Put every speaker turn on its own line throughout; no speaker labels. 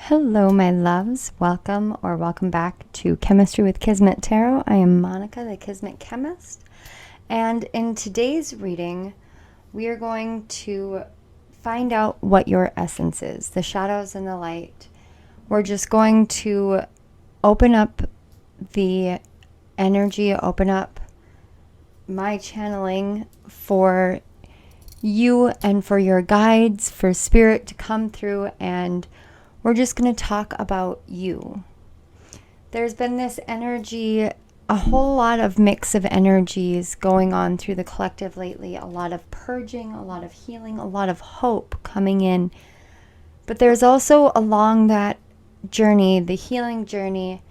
Hello, my loves. Welcome back to Chemistry with Kismet Tarot. I am Monica, the Kismet Chemist. And in today's reading, we are going to find out what your essence is, the shadows and the light. We're just going to open up the energy, open up my channeling for you and for your guides, for spirit to come through, and we're just going to talk about you. There's been this energy, a whole lot of mix of energies going on through the collective lately. A lot of purging, a lot of healing, a lot of hope coming in. But there's also along that journey, the healing journey,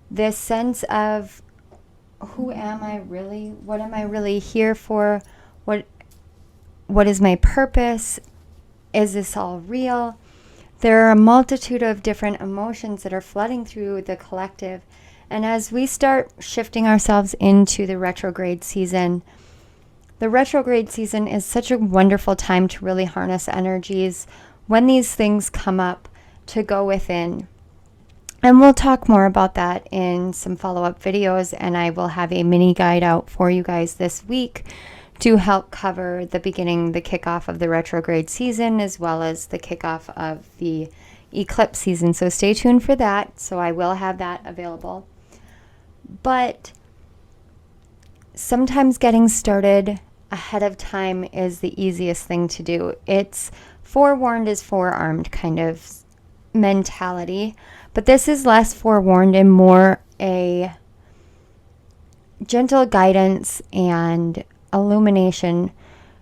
this sense of who am I really? What am I really here for? What is my purpose? Is this all real? There are a multitude of different emotions that are flooding through the collective. And as we start shifting ourselves into the retrograde season is such a wonderful time to really harness energies when these things come up, to go within. And we'll talk more about that in some follow-up videos, and I will have a mini guide out for you guys this week to help cover the kickoff of the retrograde season, as well as the kickoff of the eclipse season. So stay tuned for that. So I will have that available. But sometimes getting started ahead of time is the easiest thing to do. It's forewarned is forearmed kind of mentality. But this is less forewarned and more a gentle guidance and illumination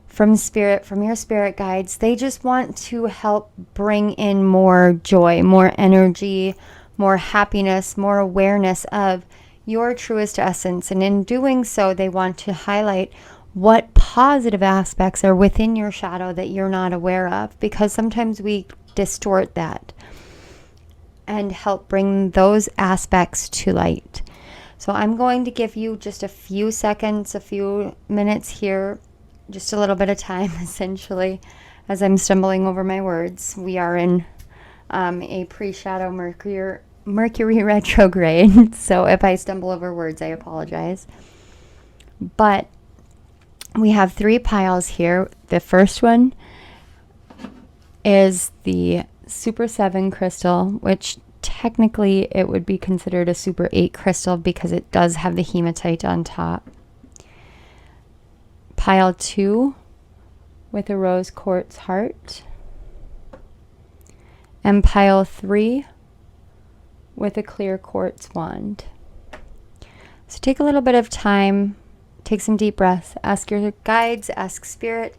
from spirit, from your spirit guides. They just want to help bring in more joy, more energy, more happiness, more awareness of your truest essence. And in doing so, they want to highlight what positive aspects are within your shadow that you're not aware of, because sometimes we distort that, and help bring those aspects to light. So I'm going to give you just a few seconds, a few minutes here, just a little bit of time, essentially, as I'm stumbling over my words. We are in a pre-shadow Mercury retrograde, so if I stumble over words, I apologize. But we have 3 piles here. The first one is the Super 7 crystal, which technically it would be considered a Super 8 crystal because it does have the hematite on top. Pile 2 with a rose quartz heart. And pile 3 with a clear quartz wand. So take a little bit of time, take some deep breaths, ask your guides, ask spirit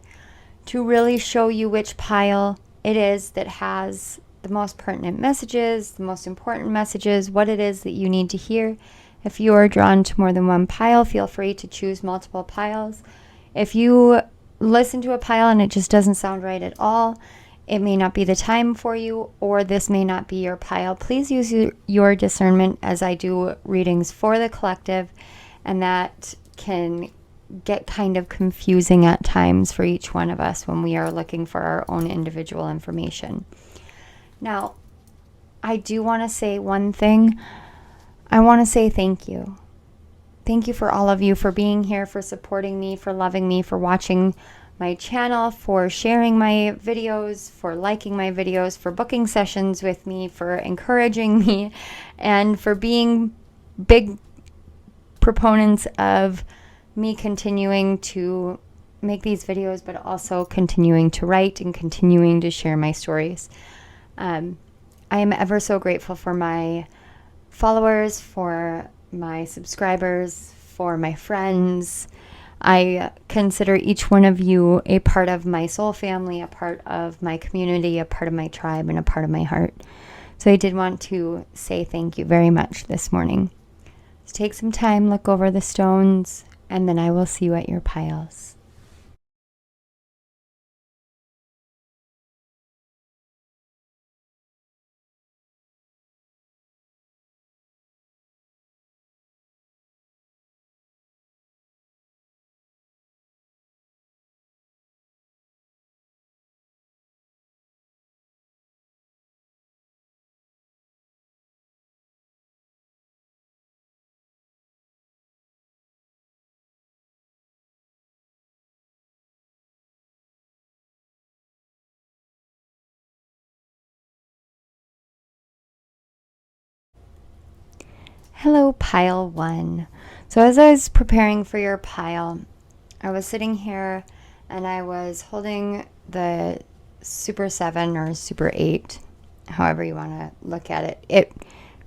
to really show you which pile it is that has the most pertinent messages, the most important messages, what it is that you need to hear. If you are drawn to more than one pile, feel free to choose multiple piles. If you listen to a pile and it just doesn't sound right at all, it may not be the time for you, or this may not be your pile. Please use your discernment, as I do readings for the collective, and that can get kind of confusing at times for each one of us when we are looking for our own individual information. Now, I do want to say one thing. I want to say thank you. Thank you for all of you for being here, for supporting me, for loving me, for watching my channel, for sharing my videos, for liking my videos, for booking sessions with me, for encouraging me, and for being big proponents of me continuing to make these videos, but also continuing to write and continuing to share my stories. I am ever so grateful for my followers, for my subscribers, for my friends. I consider each one of you a part of my soul family, a part of my community, a part of my tribe, and a part of my heart. So I did want to say thank you very much this morning. So take some time, look over the stones, and then I will see you at your piles. Hello, pile one. So as I was preparing for your pile, I was sitting here and I was holding the Super 7 or Super 8, however you want to look at it. It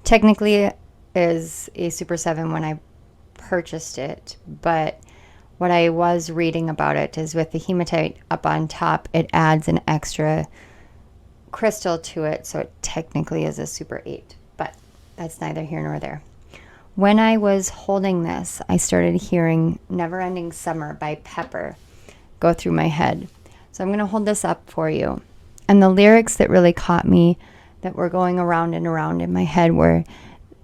technically is a Super 7 when I purchased it, but what I was reading about it is with the hematite up on top, it adds an extra crystal to it, so it technically is a Super 8, but that's neither here nor there. When I was holding this, I started hearing Never Ending Summer by Pepper go through my head. So I'm going to hold this up for you. And the lyrics that really caught me, that were going around and around in my head, were,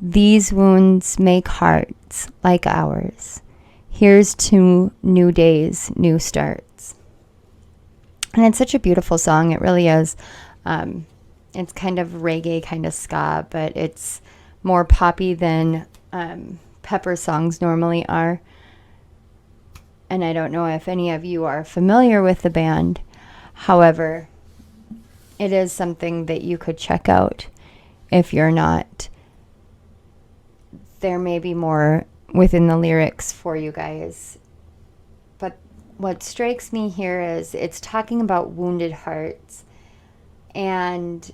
"These wounds make hearts like ours. Here's to new days, new starts." And it's such a beautiful song. It really is. It's kind of reggae, kind of ska, but it's more poppy than Pepper songs normally are. And I don't know if any of you are familiar with the band. However, it is something that you could check out if you're not. There may be more within the lyrics for you guys. But what strikes me here is it's talking about wounded hearts. And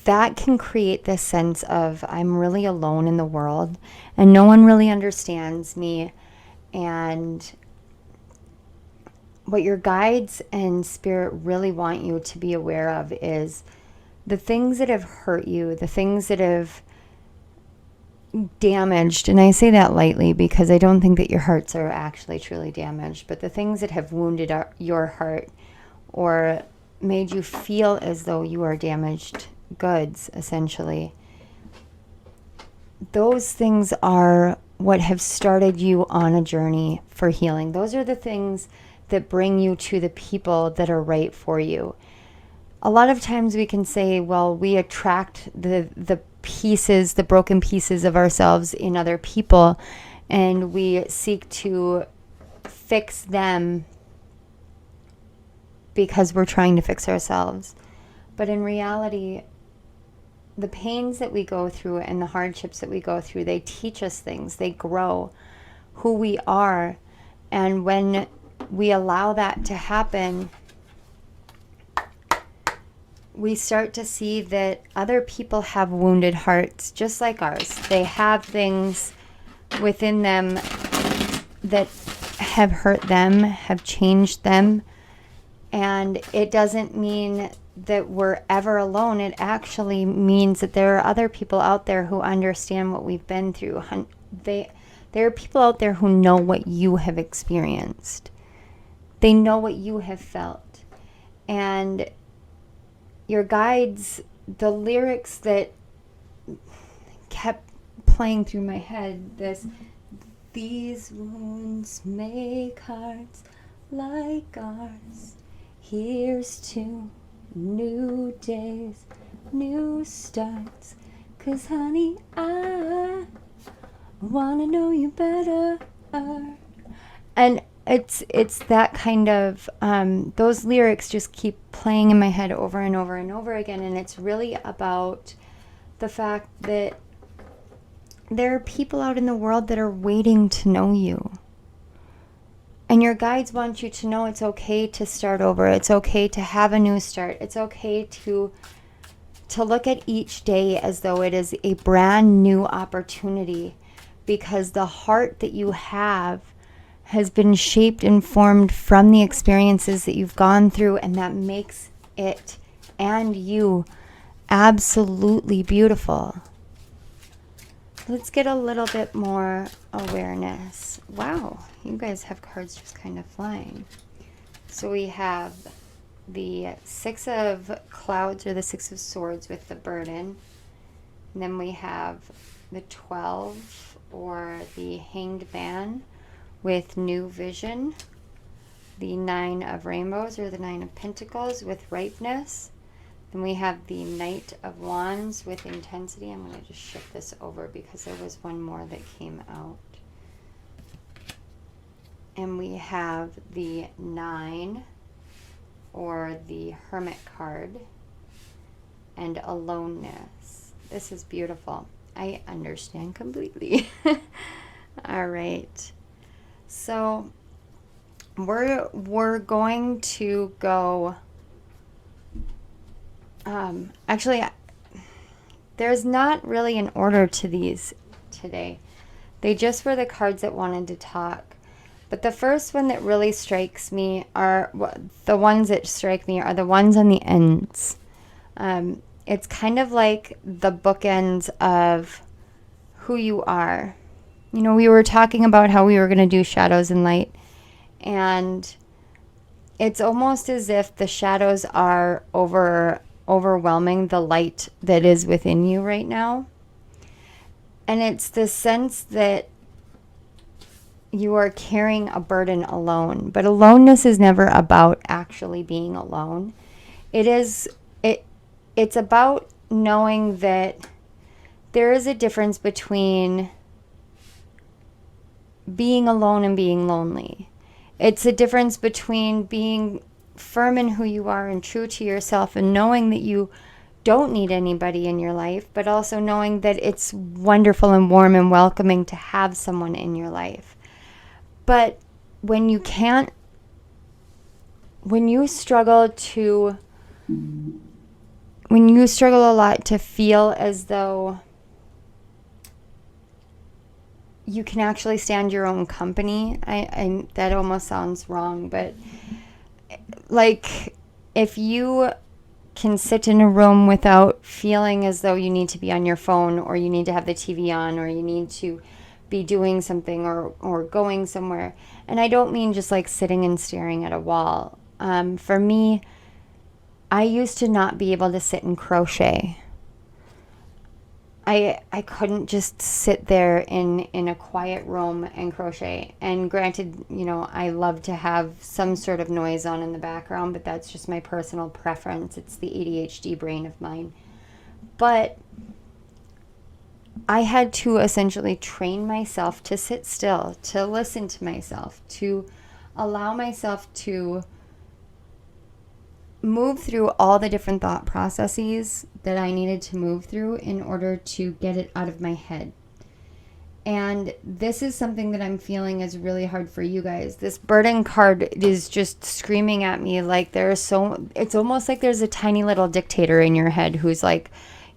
that can create this sense of, I'm really alone in the world and no one really understands me. And what your guides and spirit really want you to be aware of is the things that have hurt you, the things that have damaged, and I say that lightly because I don't think that your hearts are actually truly damaged, but the things that have wounded your heart or made you feel as though you are damaged goods, essentially. Those things are what have started you on a journey for healing. Those are the things that bring you to the people that are right for you. A lot of times we can say, well, we attract the pieces, the broken pieces of ourselves in other people, and we seek to fix them because we're trying to fix ourselves. But in reality, the pains that we go through and the hardships that we go through, they teach us things. They grow who we are. And when we allow that to happen, we start to see that other people have wounded hearts just like ours. They have things within them that have hurt them, have changed them. And it doesn't mean that we're ever alone. It actually means that there are other people out there who understand what we've been through. There are people out there who know what you have experienced. They know what you have felt. And your guides, the lyrics that kept playing through my head, these wounds make hearts like ours. Here's to new days, new starts. 'Cause honey, I wanna know you better. And it's that kind of, those lyrics just keep playing in my head over and over and over again. And it's really about the fact that there are people out in the world that are waiting to know you. And your guides want you to know it's okay to start over. It's okay to have a new start. It's okay to look at each day as though it is a brand new opportunity, because the heart that you have has been shaped and formed from the experiences that you've gone through, and that makes it and you absolutely beautiful. Let's get a little bit more awareness. Wow, you guys have cards just kind of flying. So we have the Six of Clouds, or the Six of Swords with the burden. And then we have the 12, or the Hanged Man with new vision. The 9 of Rainbows, or the 9 of Pentacles with ripeness. Then we have the Knight of Wands with intensity. I'm going to just shift this over because there was one more that came out. And we have the 9, or the Hermit card, and aloneness. This is beautiful. I understand completely. All right. So we're going to go. Actually, there's not really an order to these today. They just were the cards that wanted to talk. But the first one that really strikes me are the ones that strike me are the ones on the ends. It's kind of like the bookends of who you are. You know, we were talking about how we were going to do shadows and light. And it's almost as if the shadows are overwhelming the light that is within you right now. And it's the sense that you are carrying a burden alone. But aloneness is never about actually being alone. It's about knowing that there is a difference between being alone and being lonely. It's a difference between being firm in who you are and true to yourself and knowing that you don't need anybody in your life, but also knowing that it's wonderful and warm and welcoming to have someone in your life. But when you struggle a lot to feel as though you can actually stand your own company, I that almost sounds wrong, but like if you can sit in a room without feeling as though you need to be on your phone or you need to have the TV on or you need to be doing something or going somewhere. And I don't mean just like sitting and staring at a wall. For me, I used to not be able to sit and crochet. I couldn't just sit there in a quiet room and crochet. And granted, you know, I love to have some sort of noise on in the background, but that's just my personal preference. It's the ADHD brain of mine. But I had to essentially train myself to sit still, to listen to myself, to allow myself to move through all the different thought processes that I needed to move through in order to get it out of my head. And this is something that I'm feeling is really hard for you guys. This burden card is just screaming at me like it's almost like there's a tiny little dictator in your head who's like,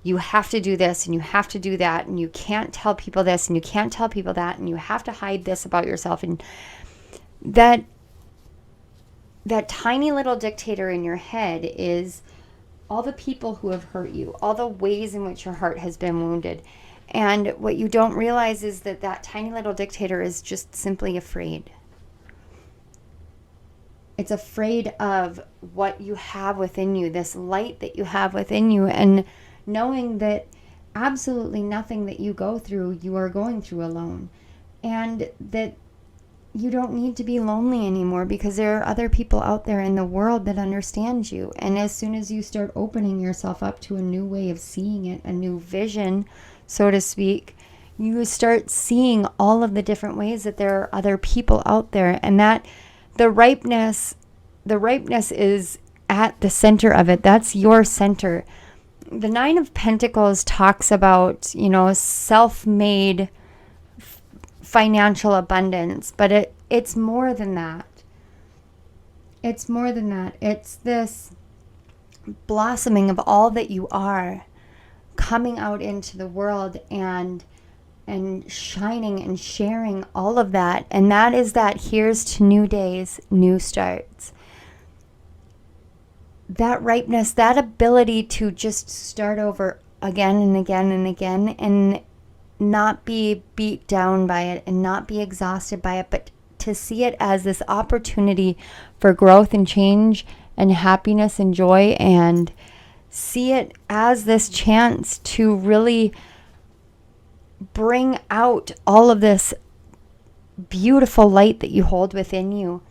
you have to do this and you have to do that and you can't tell people this and you can't tell people that and you have to hide this about yourself. And that tiny little dictator in your head is all the people who have hurt you, all the ways in which your heart has been wounded. And what you don't realize is that tiny little dictator is just simply afraid. It's afraid of what you have within you, this light that you have within you, and knowing that absolutely nothing that you go through, you are going through alone. And that you don't need to be lonely anymore because there are other people out there in the world that understand you. And as soon as you start opening yourself up to a new way of seeing it, a new vision, so to speak, you start seeing all of the different ways that there are other people out there, and that the ripeness is at the center of it. That's your center. The Nine of Pentacles talks about, you know, self-made financial abundance, but it's more than that. It's more than that. It's this blossoming of all that you are, coming out into the world and shining and sharing all of that. And that is that here's to new days, new starts. That ripeness, that ability to just start over again and again and again and not be beat down by it and not be exhausted by it, but to see it as this opportunity for growth and change and happiness and joy, and see it as this chance to really bring out all of this beautiful light that you hold within you.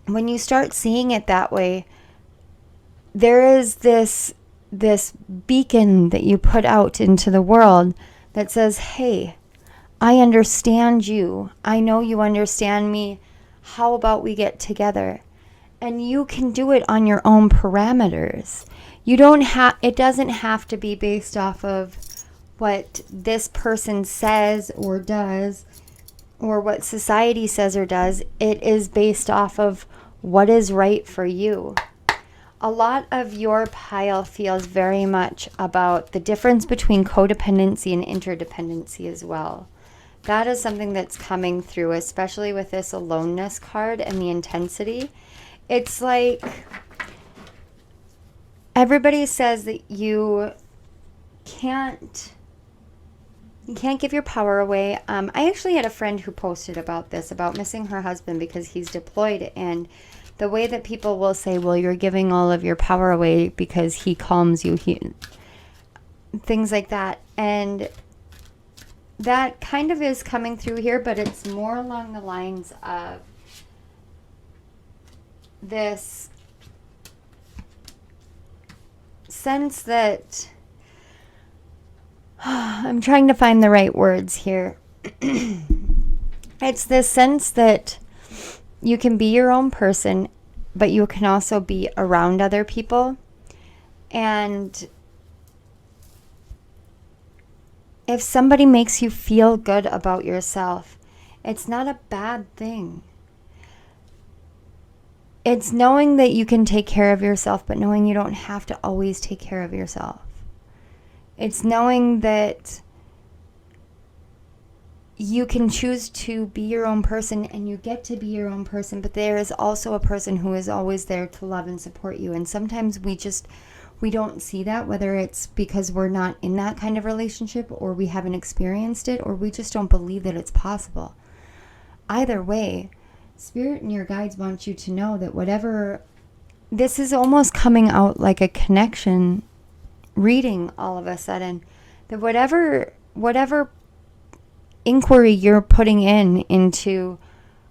When you start seeing it that way, there is this beacon that you put out into the world that says, hey, I understand you. I know you understand me. How about we get together? And you can do it on your own parameters. It doesn't have to be based off of what this person says or does, or what society says or does. It is based off of what is right for you. A lot of your pile feels very much about the difference between codependency and interdependency as well. That is something that's coming through, especially with this aloneness card and the intensity. It's like everybody says that you can't give your power away. I actually had a friend who posted about this, about missing her husband because he's deployed, and the way that people will say, well, you're giving all of your power away because he calms you, things like that. And that kind of is coming through here, but it's more along the lines of this sense that I'm trying to find the right words here. It's this sense that you can be your own person, but you can also be around other people. And if somebody makes you feel good about yourself, it's not a bad thing. It's knowing that you can take care of yourself, but knowing you don't have to always take care of yourself. It's knowing that you can choose to be your own person, and you get to be your own person, but there is also a person who is always there to love and support you. And sometimes we don't see that, whether it's because we're not in that kind of relationship, or we haven't experienced it, or we just don't believe that it's possible. Either way, Spirit and your guides want you to know that whatever, this is almost coming out like a connection reading all of a sudden, that whatever inquiry you're putting into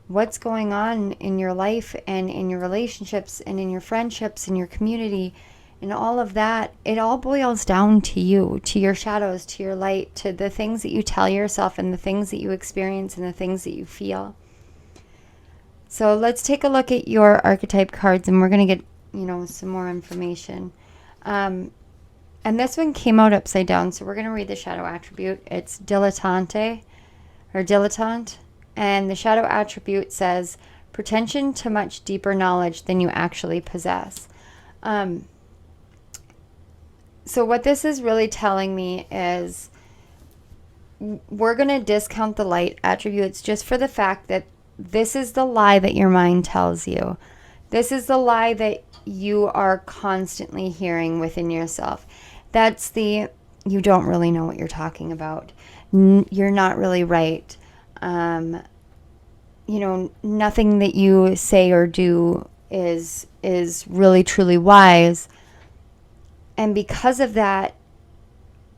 what's going on in your life and in your relationships and in your friendships and your community and all of that, it all boils down to you, to your shadows, to your light, to the things that you tell yourself and the things that you experience and the things that you feel. So let's take a look at your archetype cards, and we're going to get, some more information. And this one came out upside down, so we're going to read the shadow attribute. It's dilettante, and the shadow attribute says pretension to much deeper knowledge than you actually possess. So what this is really telling me is we're going to discount the light attributes just for the fact that this is the lie that your mind tells you. This is the lie that you are constantly hearing within yourself. That's you don't really know what you're talking about. You're not really right. Nothing that you say or do is really truly wise. And because of that,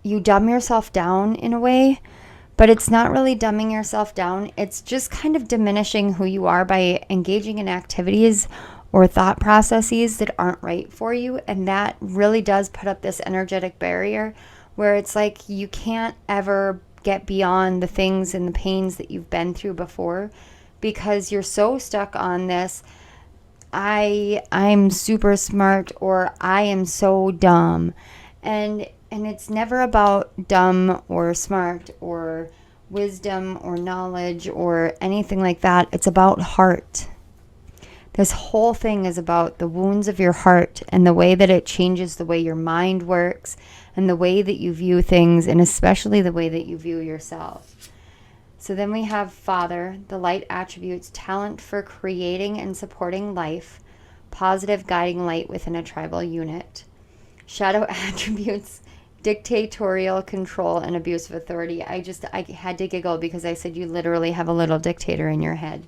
you dumb yourself down in a way, but it's not really dumbing yourself down. It's just kind of diminishing who you are by engaging in activities or thought processes that aren't right for you. And that really does put up this energetic barrier where it's like you can't ever get beyond the things and the pains that you've been through before, because you're so stuck on this, I'm super smart, or I am so dumb. And it's never about dumb or smart or wisdom or knowledge or anything like that. It's about heart. This whole thing is about the wounds of your heart and the way that it changes the way your mind works and the way that you view things, and especially the way that you view yourself. So then we have Father, the light attributes, talent for creating and supporting life, positive guiding light within a tribal unit. Shadow attributes, dictatorial control and abuse of authority. I had to giggle because I said you literally have a little dictator in your head.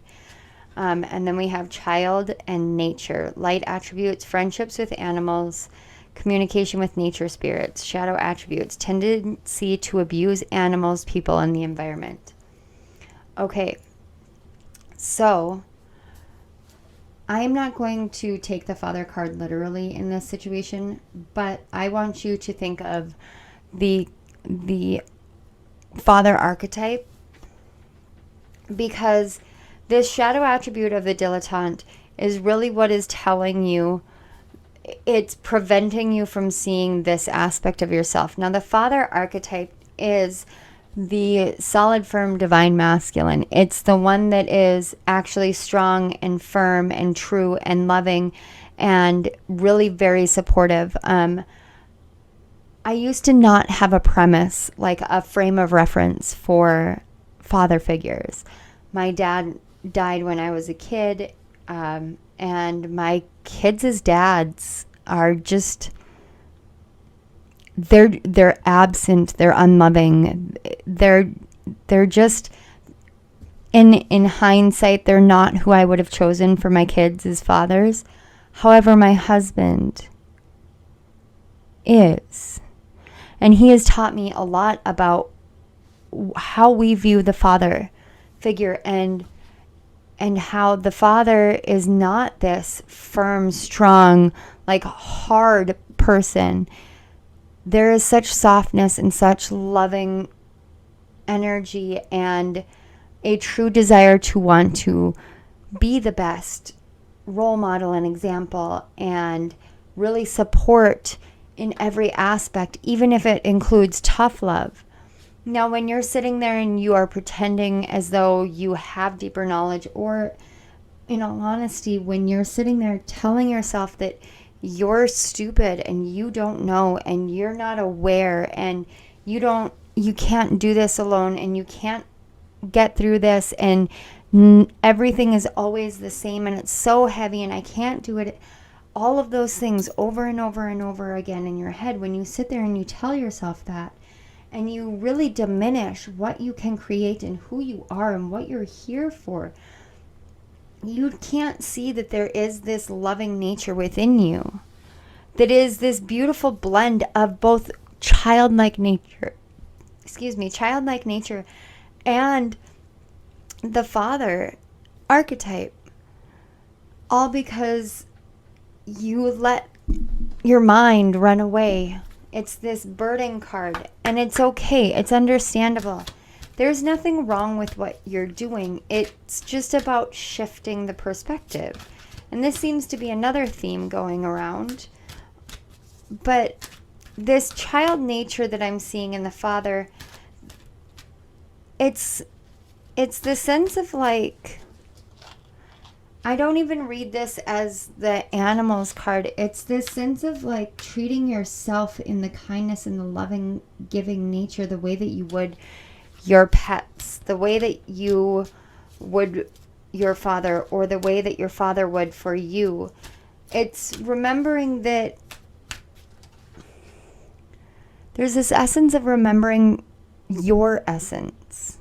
And then we have child and nature. Light attributes, friendships with animals, communication with nature spirits. Shadow attributes, tendency to abuse animals, people, and the environment. Okay, so I am not going to take the Father card literally in this situation, but I want you to think of the Father archetype, because this shadow attribute of the dilettante is really what is telling you, it's preventing you from seeing this aspect of yourself. Now, the Father archetype is the solid, firm, divine masculine. It's the one that is actually strong and firm and true and loving and really very supportive. I used to not have a premise, like a frame of reference for father figures. My dad died when I was a kid, and my kids' dads are just, they're absent, they're unloving, they're just, in hindsight, they're not who I would have chosen for my kids as fathers. However, my husband is. And he has taught me a lot about how we view the father figure, and how the father is not this firm, strong, like hard person. There is such softness and such loving energy and a true desire to want to be the best role model and example and really support in every aspect, even if it includes tough love. Now, when you're sitting there and you are pretending as though you have deeper knowledge, or in all honesty, when you're sitting there telling yourself that you're stupid and you don't know and you're not aware and you can't do this alone and you can't get through this and everything is always the same and it's so heavy and I can't do it. All of those things over and over and over again in your head, when you sit there and you tell yourself that, and you really diminish what you can create and who you are and what you're here for, you can't see that there is this loving nature within you that is this beautiful blend of both childlike nature and the father archetype, all because you let your mind run away. It's this burden card, and it's okay. It's understandable. There's nothing wrong with what you're doing. It's just about shifting the perspective. And this seems to be another theme going around. But this child nature that I'm seeing in the father, it's the sense of like, I don't even read this as the animals card. It's this sense of like treating yourself in the kindness and the loving, giving nature, the way that you would your pets, the way that you would your father, or the way that your father would for you. It's remembering that there's this essence of remembering your essence.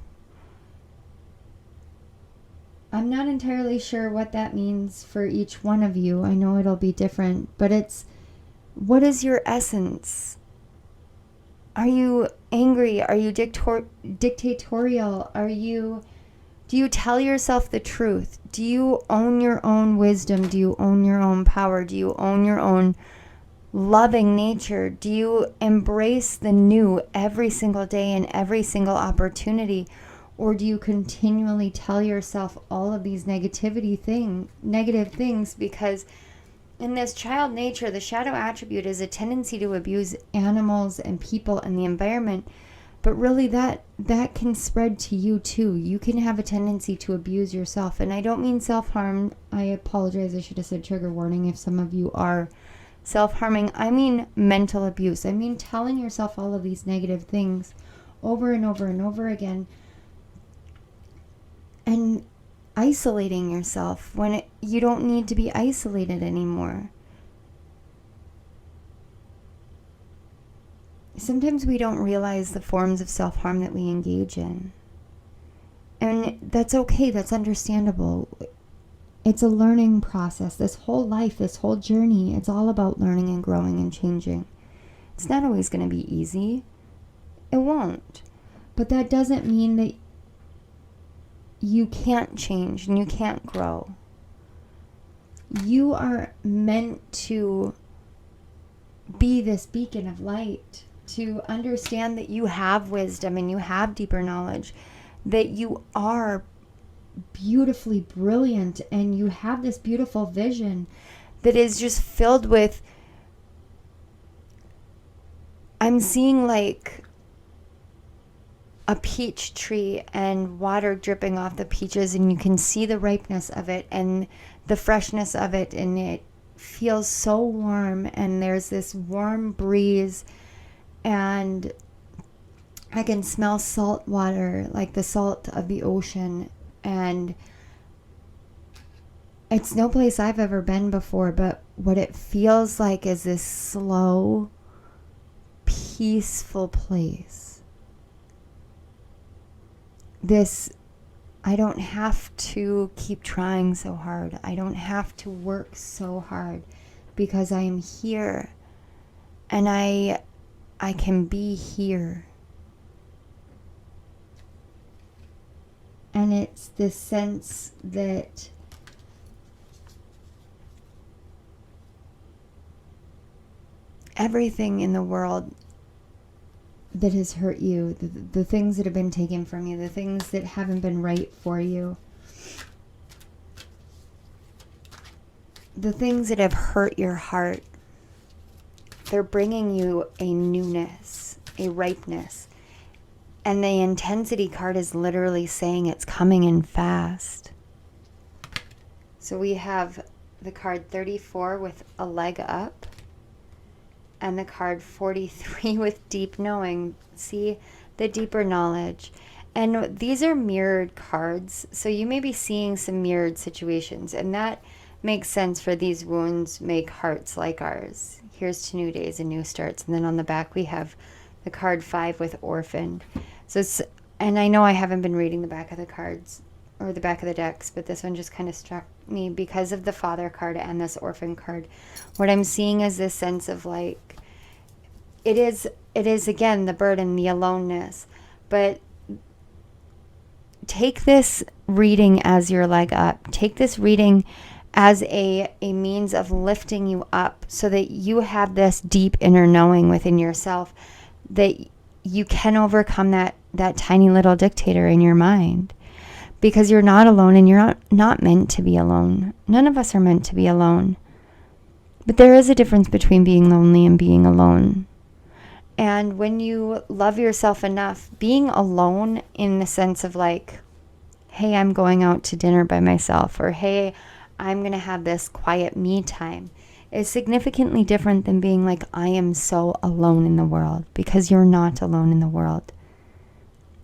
I'm not entirely sure what that means for each one of you. I know it'll be different, but it's, what is your essence? Are you angry? Are you dictatorial? Do you tell yourself the truth? Do you own your own wisdom? Do you own your own power? Do you own your own loving nature? Do you embrace the new every single day and every single opportunity? Or do you continually tell yourself all of these negative things? Because in this child nature, the shadow attribute is a tendency to abuse animals and people and the environment. But really that can spread to you too. You can have a tendency to abuse yourself. And I don't mean self-harm. I apologize. I should have said trigger warning if some of you are self-harming. I mean mental abuse. I mean telling yourself all of these negative things over and over and over again. And isolating yourself when you don't need to be isolated anymore. Sometimes we don't realize the forms of self-harm that we engage in. And that's okay, that's understandable. It's a learning process. This whole life, this whole journey, it's all about learning and growing and changing. It's not always going to be easy. It won't. But that doesn't mean that you can't change and you can't grow. You are meant to be this beacon of light, to understand that you have wisdom and you have deeper knowledge, that you are beautifully brilliant and you have this beautiful vision that is just filled with, I'm seeing like a peach tree and water dripping off the peaches, and you can see the ripeness of it and the freshness of it, and it feels so warm, and there's this warm breeze, and I can smell salt water, like the salt of the ocean, and it's no place I've ever been before, but what it feels like is this slow, peaceful place. I don't have to keep trying so hard. I don't have to work so hard because I am here, and I can be here. And it's this sense that everything in the world that has hurt you, the things that have been taken from you, the things that haven't been right for you, the things that have hurt your heart, they're bringing you a newness, a ripeness. And the intensity card is literally saying it's coming in fast. So we have the card 34 with a leg up, and the card 43 with deep knowing. See, the deeper knowledge. And these are mirrored cards, so you may be seeing some mirrored situations, and that makes sense, for these wounds make hearts like ours. Here's to new days and new starts. And then on the back we have the card 5 with orphaned. So and I know I haven't been reading the back of the cards or the back of the decks, but this one just kind of struck me because of the father card and this orphan card. What I'm seeing is this sense of like, it is again the burden, the aloneness, but take this reading as your leg up. Take this reading as a means of lifting you up so that you have this deep inner knowing within yourself that you can overcome that tiny little dictator in your mind, because you're not alone, and you're not meant to be alone. None of us are meant to be alone. But there is a difference between being lonely and being alone. And when you love yourself enough, being alone in the sense of like, hey, I'm going out to dinner by myself, or hey, I'm going to have this quiet me time, is significantly different than being like, I am so alone in the world, because you're not alone in the world.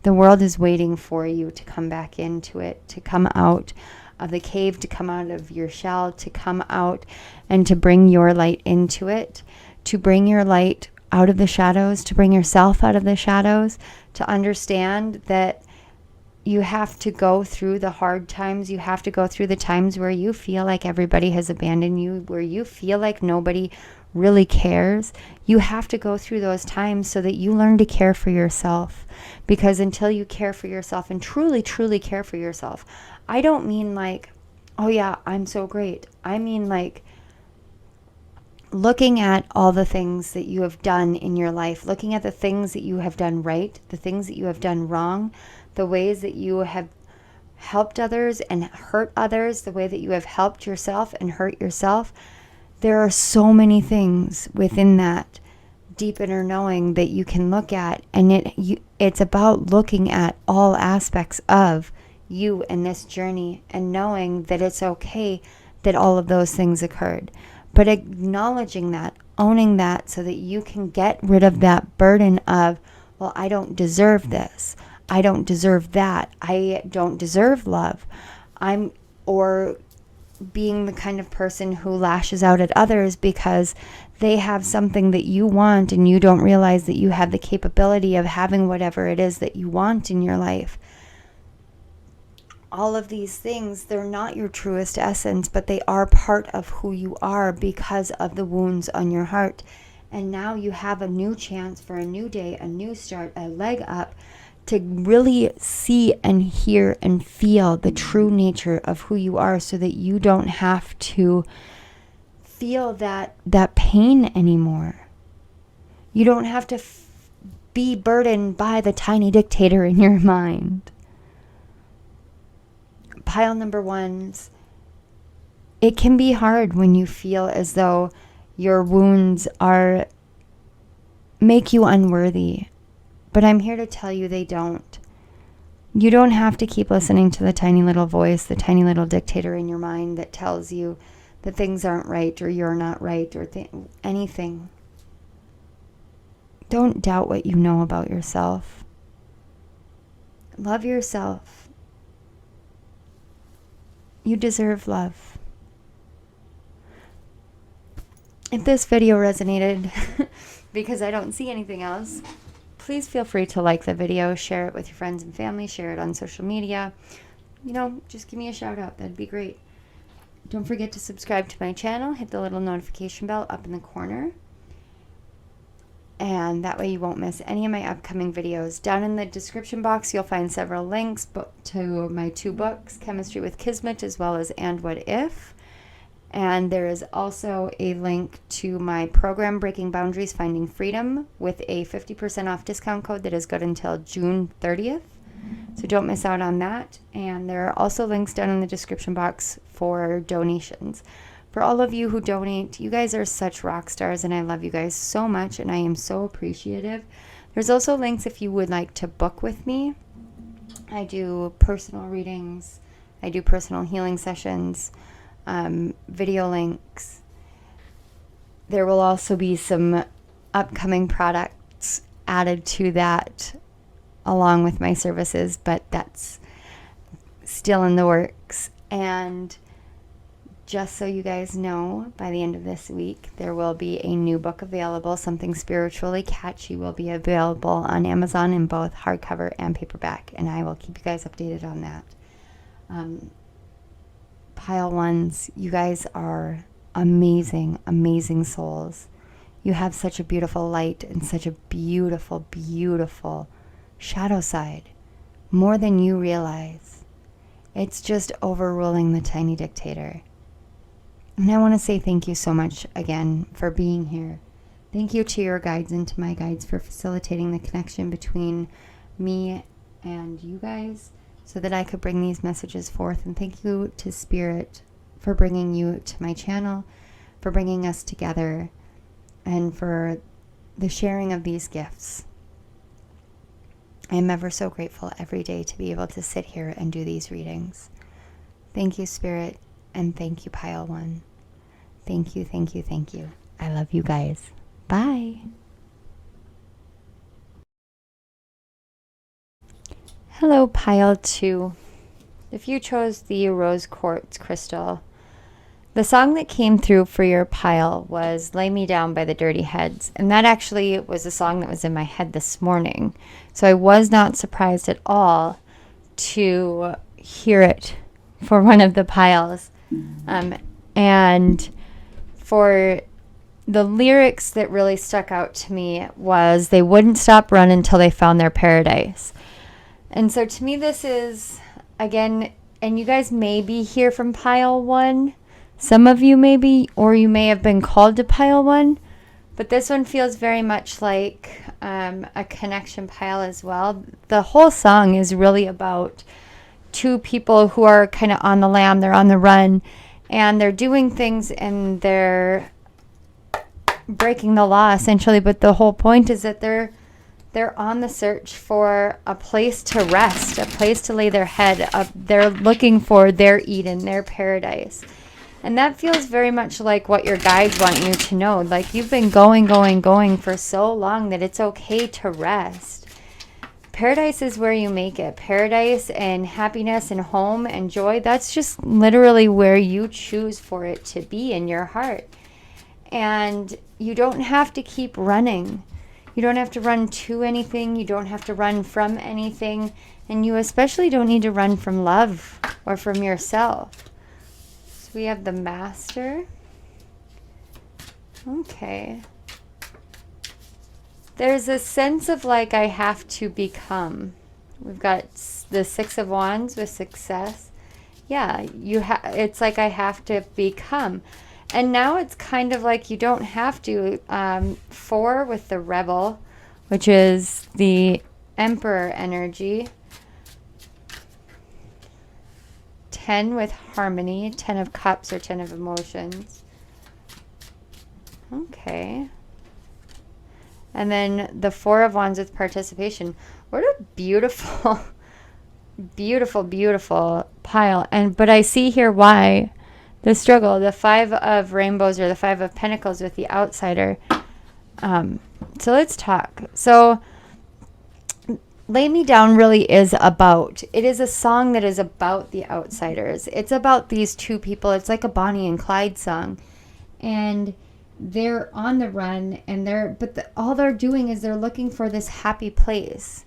The world is waiting for you to come back into it, to come out of the cave, to come out of your shell, to come out and to bring your light into it, to bring your light out of the shadows, to bring yourself out of the shadows, to understand that you have to go through the hard times. You have to go through the times where you feel like everybody has abandoned you, where you feel like nobody really cares. You have to go through those times so that you learn to care for yourself. Because until you care for yourself and truly, truly care for yourself, I don't mean like, oh yeah, I'm so great. I mean like looking at all the things that you have done in your life, looking at the things that you have done right, the things that you have done wrong, the ways that you have helped others and hurt others, the way that you have helped yourself and hurt yourself. There are so many things within that deep inner knowing that you can look at, and it's about looking at all aspects of you and this journey and knowing that it's okay that all of those things occurred, but acknowledging that, owning that, so that you can get rid of that burden of, well, I don't deserve this, I don't deserve that, I don't deserve love, or being the kind of person who lashes out at others because they have something that you want and you don't realize that you have the capability of having whatever it is that you want in your life. All of these things, they're not your truest essence, but they are part of who you are because of the wounds on your heart. And now you have a new chance for a new day, a new start, a leg up, to really see and hear and feel the true nature of who you are, so that you don't have to feel that pain anymore. You don't have to be burdened by the tiny dictator in your mind. Pile number ones, it can be hard when you feel as though your wounds make you unworthy. But I'm here to tell you they don't. You don't have to keep listening to the tiny little voice, the tiny little dictator in your mind that tells you that things aren't right or you're not right or anything. Don't doubt what you know about yourself. Love yourself. You deserve love. If this video resonated, because I don't see anything else, please feel free to like the video, share it with your friends and family, share it on social media. You know, just give me a shout out. That'd be great. Don't forget to subscribe to my channel. Hit the little notification bell up in the corner. And that way you won't miss any of my upcoming videos. Down in the description box, you'll find several links to my 2 books, Chemistry with Kismet, as well as And What If. And there is also a link to my program, Breaking Boundaries, Finding Freedom, with a 50% off discount code that is good until June 30th. So don't miss out on that. And there are also links down in the description box for donations. For all of you who donate, you guys are such rock stars, and I love you guys so much, and I am so appreciative. There's also links if you would like to book with me. I do personal readings. I do personal healing sessions. Video links. There will also be some upcoming products added to that along with my services, but that's still in the works. And just so you guys know, by the end of this week, there will be a new book available. Something Spiritually Catchy will be available on Amazon in both hardcover and paperback, and I will keep you guys updated on that. Pile ones, you guys are amazing, amazing souls. You have such a beautiful light and such a beautiful, beautiful shadow side, more than you realize. It's just overruling the tiny dictator. And I want to say thank you so much again for being here. Thank you to your guides and to my guides for facilitating the connection between me and you guys, so that I could bring these messages forth. And thank you to Spirit for bringing you to my channel, for bringing us together, and for the sharing of these gifts. I am ever so grateful every day to be able to sit here and do these readings. Thank you, Spirit, and thank you, Pile One. Thank you, thank you, thank you. I love you guys. Bye. Hello, Pile 2. If you chose the rose quartz crystal, the song that came through for your pile was Lay Me Down by the Dirty Heads. And that actually was a song that was in my head this morning. So I was not surprised at all to hear it for one of the piles. And for the lyrics that really stuck out to me was, they wouldn't stop running until they found their paradise. And so to me, this is, again, and you guys may be here from pile 1. Some of you may be, or you may have been called to pile 1. But this one feels very much like a connection pile as well. The whole song is really about 2 people who are kind of on the lam. They're on the run. And they're doing things and they're breaking the law, essentially. But the whole point is that they're on the search for a place to rest, a place to lay their head up. They're looking for their Eden, their paradise. And that feels very much like what your guides want you to know. Like, you've been going for so long that it's okay to rest. Paradise is where you make it. Paradise and happiness and home and joy, that's just literally where you choose for it to be in your heart. And you don't have to keep running. You don't have to run to anything. You don't have to run from anything. And you especially don't need to run from love or from yourself. So we have the Master. Okay. There's a sense of like, I have to become. We've got the 6 of Wands with success. Yeah, it's like I have to become. And now it's kind of like you don't have to. 4 with the Rebel, which is the Emperor energy. 10 with Harmony, 10 of Cups or 10 of Emotions. Okay. And then the Four of Wands with participation. What a beautiful, beautiful, beautiful pile. But I see here why the struggle. The Five of Rainbows or the Five of Pentacles with the outsider. So let's talk. So Lay Me Down really is about, it is a song that is about the outsiders. It's about these two people. It's like a Bonnie and Clyde song. And they're on the run, and all they're doing is they're looking for this happy place.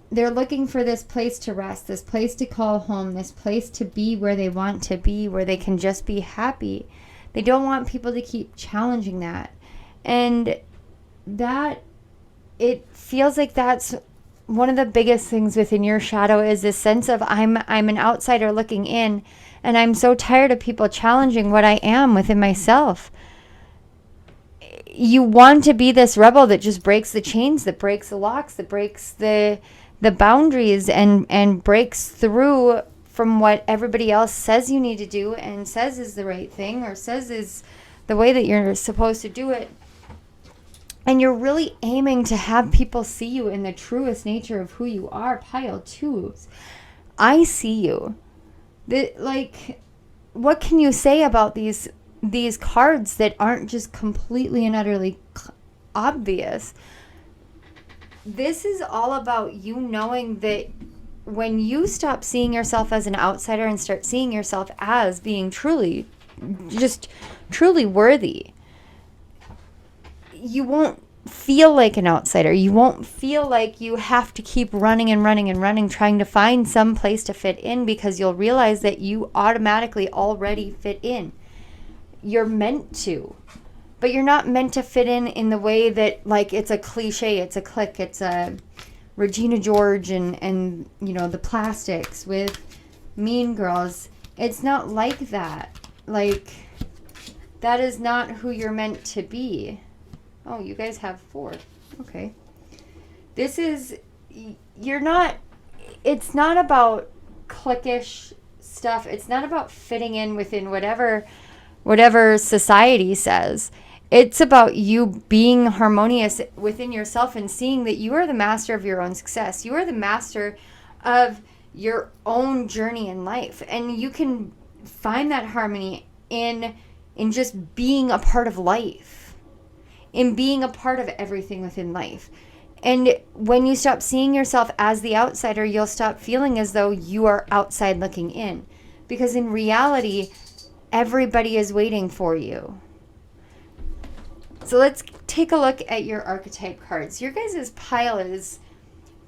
They're looking for this place to rest, this place to call home, this place to be where they want to be, where they can just be happy. They don't want people to keep challenging that. And that, it feels like that's one of the biggest things within your shadow, is this sense of I'm an outsider looking in, and I'm so tired of people challenging what I am within myself. You want to be this rebel that just breaks the chains, that breaks the locks, that breaks the boundaries, and breaks through from what everybody else says you need to do and says is the right thing, or says is the way that you're supposed to do it. And you're really aiming to have people see you in the truest nature of who you are. Pile 2s. I see you. What can you say about these cards that aren't just completely and utterly obvious? This is all about you knowing that when you stop seeing yourself as an outsider and start seeing yourself as being truly worthy, you won't feel like an outsider. You won't feel like you have to keep running and running and running, trying to find some place to fit in, because you'll realize that you automatically already fit in. You're meant to, but you're not meant to fit in the way that, like, it's a cliche, it's a clique, it's a Regina George and the Plastics with Mean Girls. It's not like that. Like, that is not who you're meant to be. Oh, you guys have 4. Okay. It's not about cliquish stuff. It's not about fitting in within whatever society says. It's about you being harmonious within yourself and seeing that you are the master of your own success. You are the master of your own journey in life. And you can find that harmony in just being a part of life. In being a part of everything within life. And when you stop seeing yourself as the outsider, you'll stop feeling as though you are outside looking in. Because in reality, everybody is waiting for you. So let's take a look at your archetype cards. Your guys' pile is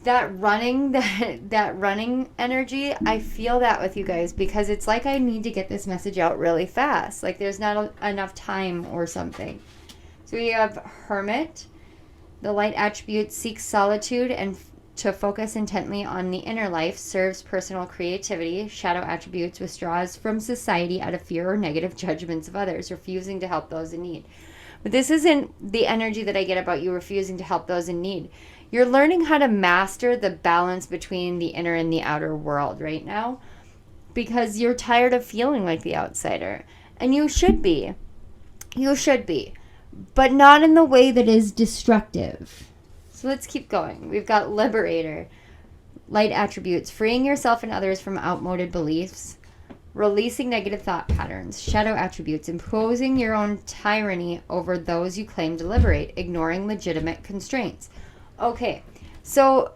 that running energy. I feel that with you guys, because it's like I need to get this message out really fast. Like there's not enough time or something. So we have Hermit. The light attribute seeks solitude and to focus intently on the inner life, serves personal creativity. Shadow attributes withdraws from society out of fear or negative judgments of others, refusing to help those in need. But this isn't the energy that I get about you refusing to help those in need. You're learning how to master the balance between the inner and the outer world right now, because you're tired of feeling like the outsider. And you should be. You should be. But not in the way that is destructive. So let's keep going. We've got Liberator. Light attributes. Freeing yourself and others from outmoded beliefs. Releasing negative thought patterns. Shadow attributes. Imposing your own tyranny over those you claim to liberate. Ignoring legitimate constraints. Okay, so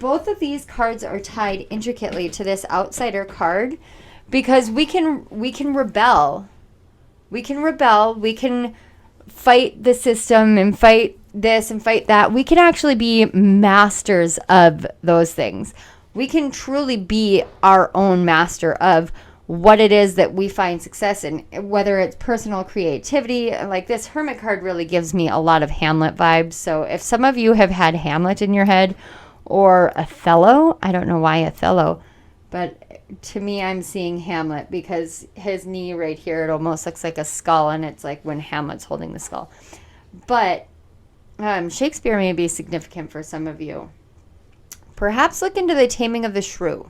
both of these cards are tied intricately to this outsider card, because we can rebel. We can rebel. We can fight the system and fight this and fight that. We can actually be masters of those things. We can truly be our own master of what it is that we find success in, whether it's personal creativity. Like this Hermit card really gives me a lot of Hamlet vibes. So if some of you have had Hamlet in your head, or Othello, I don't know why Othello, but to me, I'm seeing Hamlet, because his knee right here, it almost looks like a skull, and it's like when Hamlet's holding the skull. But Shakespeare may be significant for some of you. Perhaps look into The Taming of the Shrew.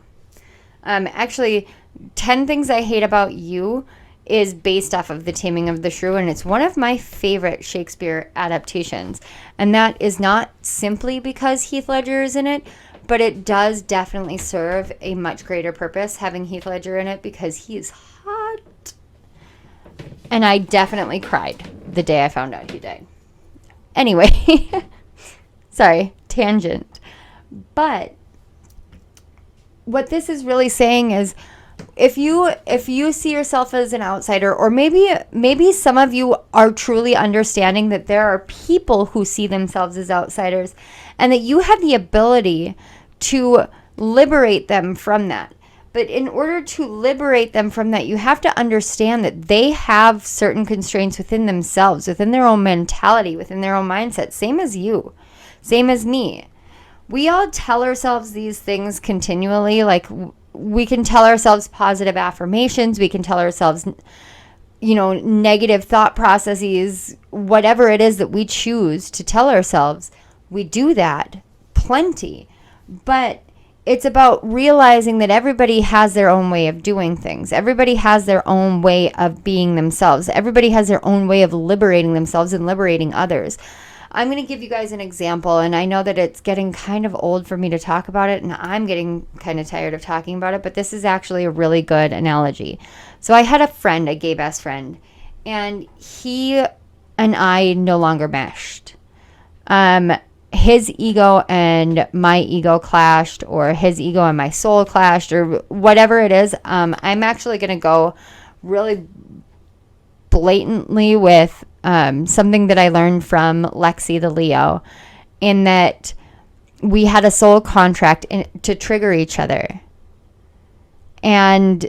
Actually, 10 Things I Hate About You is based off of The Taming of the Shrew, and it's one of my favorite Shakespeare adaptations. And that is not simply because Heath Ledger is in it, but it does definitely serve a much greater purpose having Heath Ledger in it, because he is hot. And I definitely cried the day I found out he died. Anyway, sorry, tangent. But what this is really saying is, if you see yourself as an outsider, or maybe some of you are truly understanding that there are people who see themselves as outsiders, and that you have the ability to liberate them from that. But in order to liberate them from that, you have to understand that they have certain constraints within themselves, within their own mentality, within their own mindset, same as you, same as me. We all tell ourselves these things continually. Like, we can tell ourselves positive affirmations. We can tell ourselves, negative thought processes, whatever it is that we choose to tell ourselves. We do that plenty. But it's about realizing that everybody has their own way of doing things. Everybody has their own way of being themselves. Everybody has their own way of liberating themselves and liberating others. I'm going to give you guys an example, and I know that it's getting kind of old for me to talk about it, and I'm getting kind of tired of talking about it, but this is actually a really good analogy. So I had a friend, a gay best friend, and he and I no longer meshed. His ego and my ego clashed, or his ego and my soul clashed, or whatever it is. I'm actually going to go really blatantly with something that I learned from Lexi the Leo, in that we had a soul contract to trigger each other. And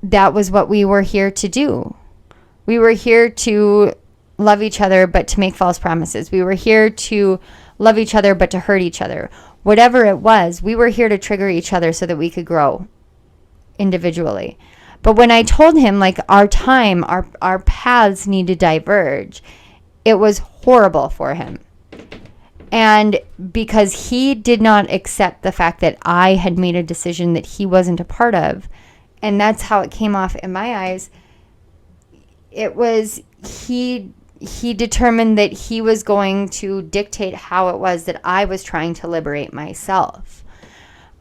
that was what we were here to do. We were here to love each other, but to make false promises. We were here to love each other, but to hurt each other. Whatever it was, we were here to trigger each other so that we could grow individually. But when I told him, like, our paths need to diverge, it was horrible for him. And because he did not accept the fact that I had made a decision that he wasn't a part of, and that's how it came off in my eyes, it was he determined that he was going to dictate how it was that I was trying to liberate myself.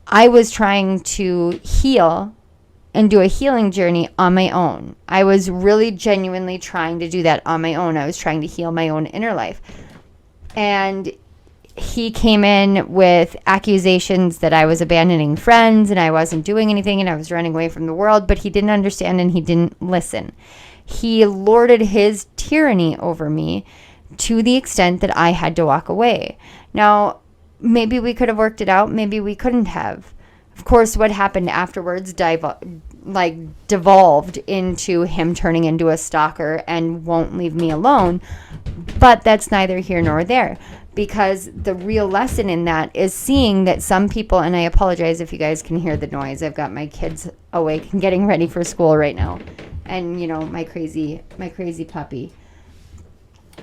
I was trying to heal and do a healing journey on my own. I was really genuinely trying to do that on my own. I was trying to heal my own inner life. And he came in with accusations that I was abandoning friends and I wasn't doing anything and I was running away from the world, but he didn't understand and he didn't listen. He lorded his tyranny over me to the extent that I had to walk away. Now, maybe we could have worked it out. Maybe we couldn't have. Of course, what happened afterwards devolved into him turning into a stalker and won't leave me alone. But that's neither here nor there, because the real lesson in that is seeing that some people, and I apologize if you guys can hear the noise. I've got my kids awake and getting ready for school right now. And, my crazy puppy.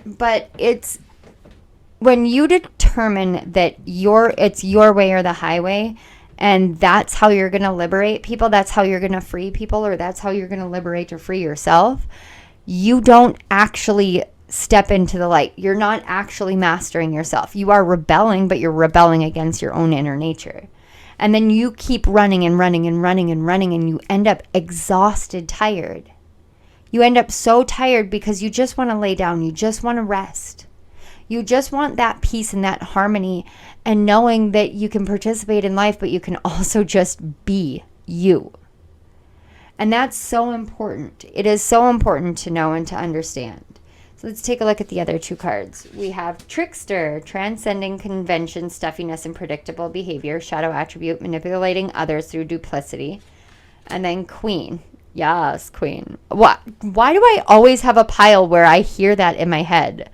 But it's when you determine that it's your way or the highway, and that's how you're going to liberate people, that's how you're going to free people, or that's how you're going to liberate or free yourself, you don't actually step into the light. You're not actually mastering yourself. You are rebelling, but you're rebelling against your own inner nature. And then you keep running and running and running and running, and you end up exhausted, tired. You end up so tired because you just want to lay down. You just want to rest. You just want that peace and that harmony and knowing that you can participate in life, but you can also just be you. And that's so important. It is so important to know and to understand. So let's take a look at the other two cards. We have Trickster, transcending convention, stuffiness, and predictable behavior, shadow attribute, manipulating others through duplicity. And then Queen. Yes, Queen. Why do I always have a pile where I hear that in my head?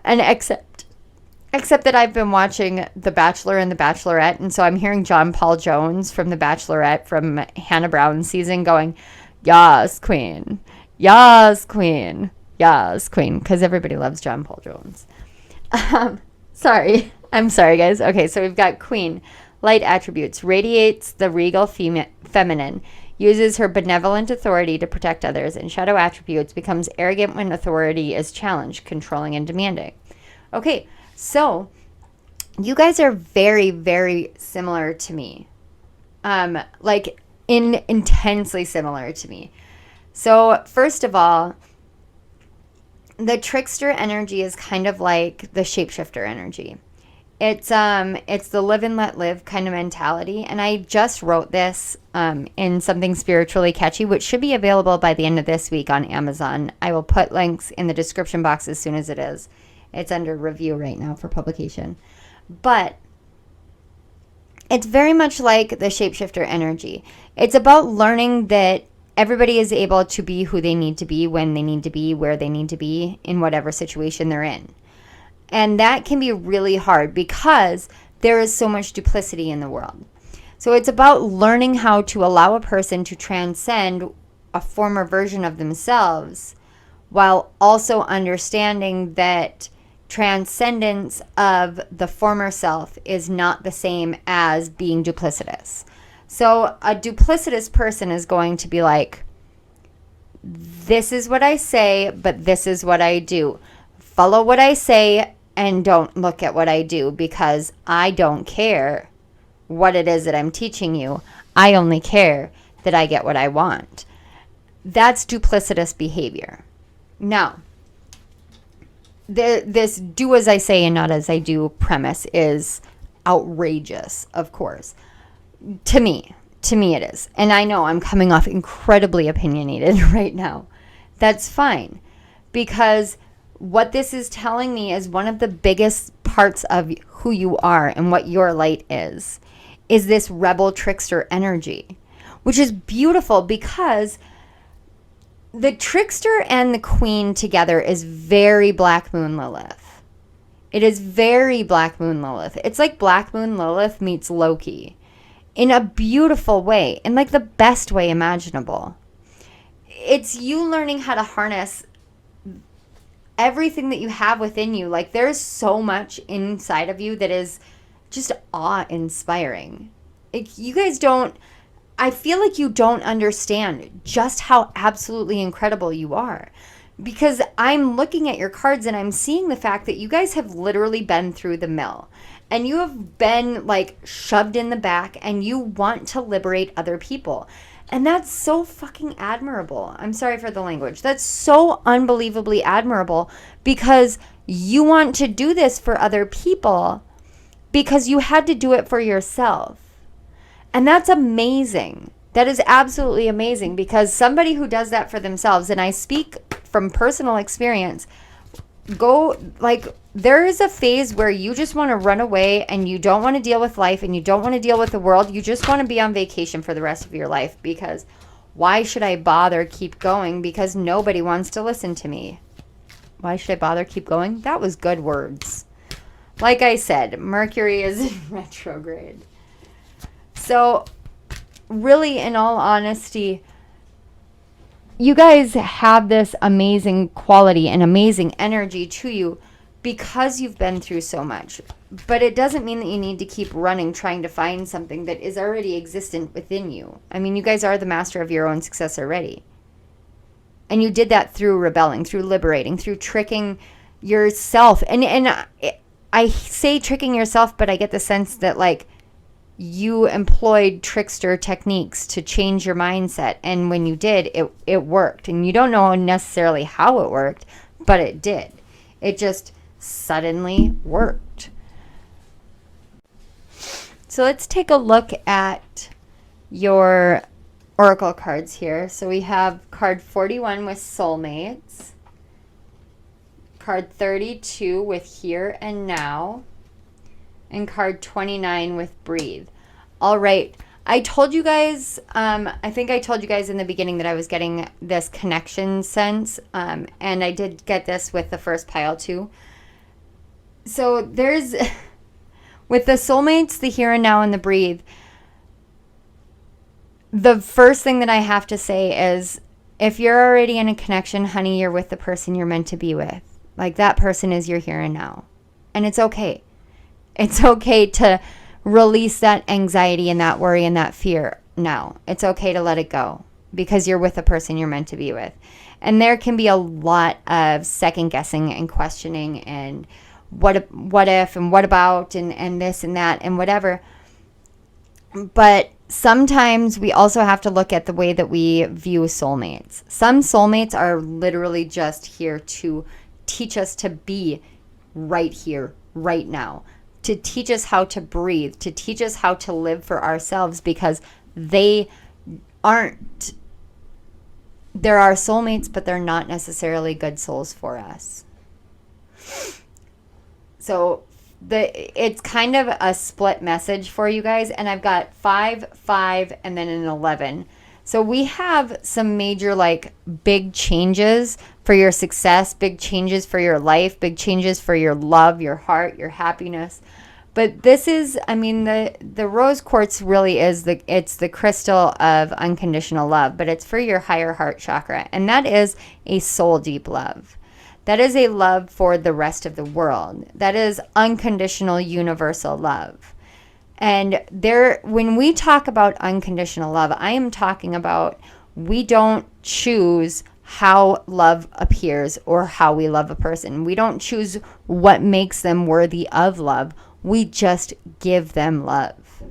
And except that I've been watching The Bachelor and The Bachelorette, and so I'm hearing John Paul Jones from The Bachelorette from Hannah Brown's season going, yes, Queen. Yes, Queen. Yes, Queen, because everybody loves John Paul Jones. Sorry. I'm sorry, guys. Okay, so we've got Queen. Light attributes. Radiates the regal feminine. uses her benevolent authority to protect others, and shadow attributes, becomes arrogant when authority is challenged, controlling and demanding. Okay, so you guys are very, very similar to me. Like intensely similar to me. So first of all, the trickster energy is kind of like the shapeshifter energy. It's the live and let live kind of mentality. And I just wrote this in Something Spiritually Catchy, which should be available by the end of this week on Amazon. I will put links in the description box as soon as it is. It's under review right now for publication. But it's very much like the shapeshifter energy. It's about learning that everybody is able to be who they need to be, when they need to be, where they need to be, in whatever situation they're in. And that can be really hard because there is so much duplicity in the world. So it's about learning how to allow a person to transcend a former version of themselves while also understanding that transcendence of the former self is not the same as being duplicitous. So a duplicitous person is going to be like, this is what I say, but this is what I do. Follow what I say and don't look at what I do, because I don't care what it is that I'm teaching you. I only care that I get what I want. That's duplicitous behavior. Now, this do as I say and not as I do premise is outrageous, of course. To me it is. And I know I'm coming off incredibly opinionated right now. That's fine, because what this is telling me is one of the biggest parts of who you are and what your light is this rebel trickster energy, which is beautiful because the trickster and the queen together is very Black Moon Lilith. It is very Black Moon Lilith. It's like Black Moon Lilith meets Loki in a beautiful way, in like the best way imaginable. It's you learning how to harness everything that you have within you. Like, there's so much inside of you that is just awe-inspiring. You guys don't, I feel like you don't understand just how absolutely incredible you are. Because I'm looking at your cards and I'm seeing the fact that you guys have literally been through the mill. And you have been like shoved in the back and you want to liberate other people. And that's so fucking admirable. I'm sorry for the language. That's so unbelievably admirable, because you want to do this for other people because you had to do it for yourself. And that's amazing. That is absolutely amazing, because somebody who does that for themselves, and I speak from personal experience, there is a phase where you just want to run away and you don't want to deal with life and you don't want to deal with the world. You just want to be on vacation for the rest of your life, because why should I bother keep going? Because nobody wants to listen to me. Why should I bother keep going? That was good words. Like I said, Mercury is in retrograde. So really, in all honesty, you guys have this amazing quality and amazing energy to you because you've been through so much. But it doesn't mean that you need to keep running trying to find something that is already existent within you. I mean, you guys are the master of your own success already. And you did that through rebelling, through liberating, through tricking yourself. And I say tricking yourself, but I get the sense that like you employed trickster techniques to change your mindset. And when you did, it worked. And you don't know necessarily how it worked, but it did. It just suddenly worked. So let's take a look at your oracle cards here. So we have card 41 with soulmates, card 32 with here and now, and card 29 with breathe. All right. I told you guys, I think I told you guys in the beginning that I was getting this connection sense, and I did get this with the first pile too. So there's, with the soulmates, the here and now, and the breathe, the first thing that I have to say is, if you're already in a connection, honey, you're with the person you're meant to be with. Like, that person is your here and now. And it's okay. It's okay to release that anxiety and that worry and that fear. now. It's okay to let it go because you're with the person you're meant to be with. And there can be a lot of second guessing and questioning and what if and what about and this and that and whatever. But sometimes we also have to look at the way that we view soulmates. Some soulmates are literally just here to teach us to be right here, right now, to teach us how to breathe, to teach us how to live for ourselves, because there are soulmates, but they're not necessarily good souls for us. So it's kind of a split message for you guys, and I've got 5, 5, and then an 11. So we have some major, like, big changes for your success, big changes for your life, big changes for your love, your heart, your happiness. But this is, I mean, the rose quartz really is it's the crystal of unconditional love, but it's for your higher heart chakra, and that is a soul deep love. That is a love for the rest of the world. That is unconditional universal love. And when we talk about unconditional love, I am talking about we don't choose how love appears or how we love a person. We don't choose what makes them worthy of love. We just give them love.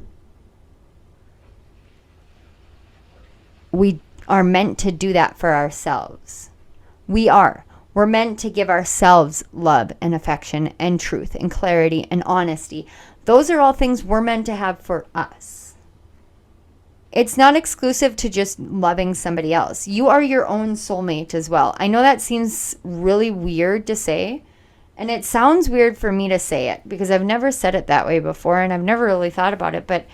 We are meant to do that for ourselves. We're meant to give ourselves love and affection and truth and clarity and honesty. Those are all things we're meant to have for us. It's not exclusive to just loving somebody else. You are your own soulmate as well. I know that seems really weird to say, and it sounds weird for me to say it because I've never said it that way before and I've never really thought about it, but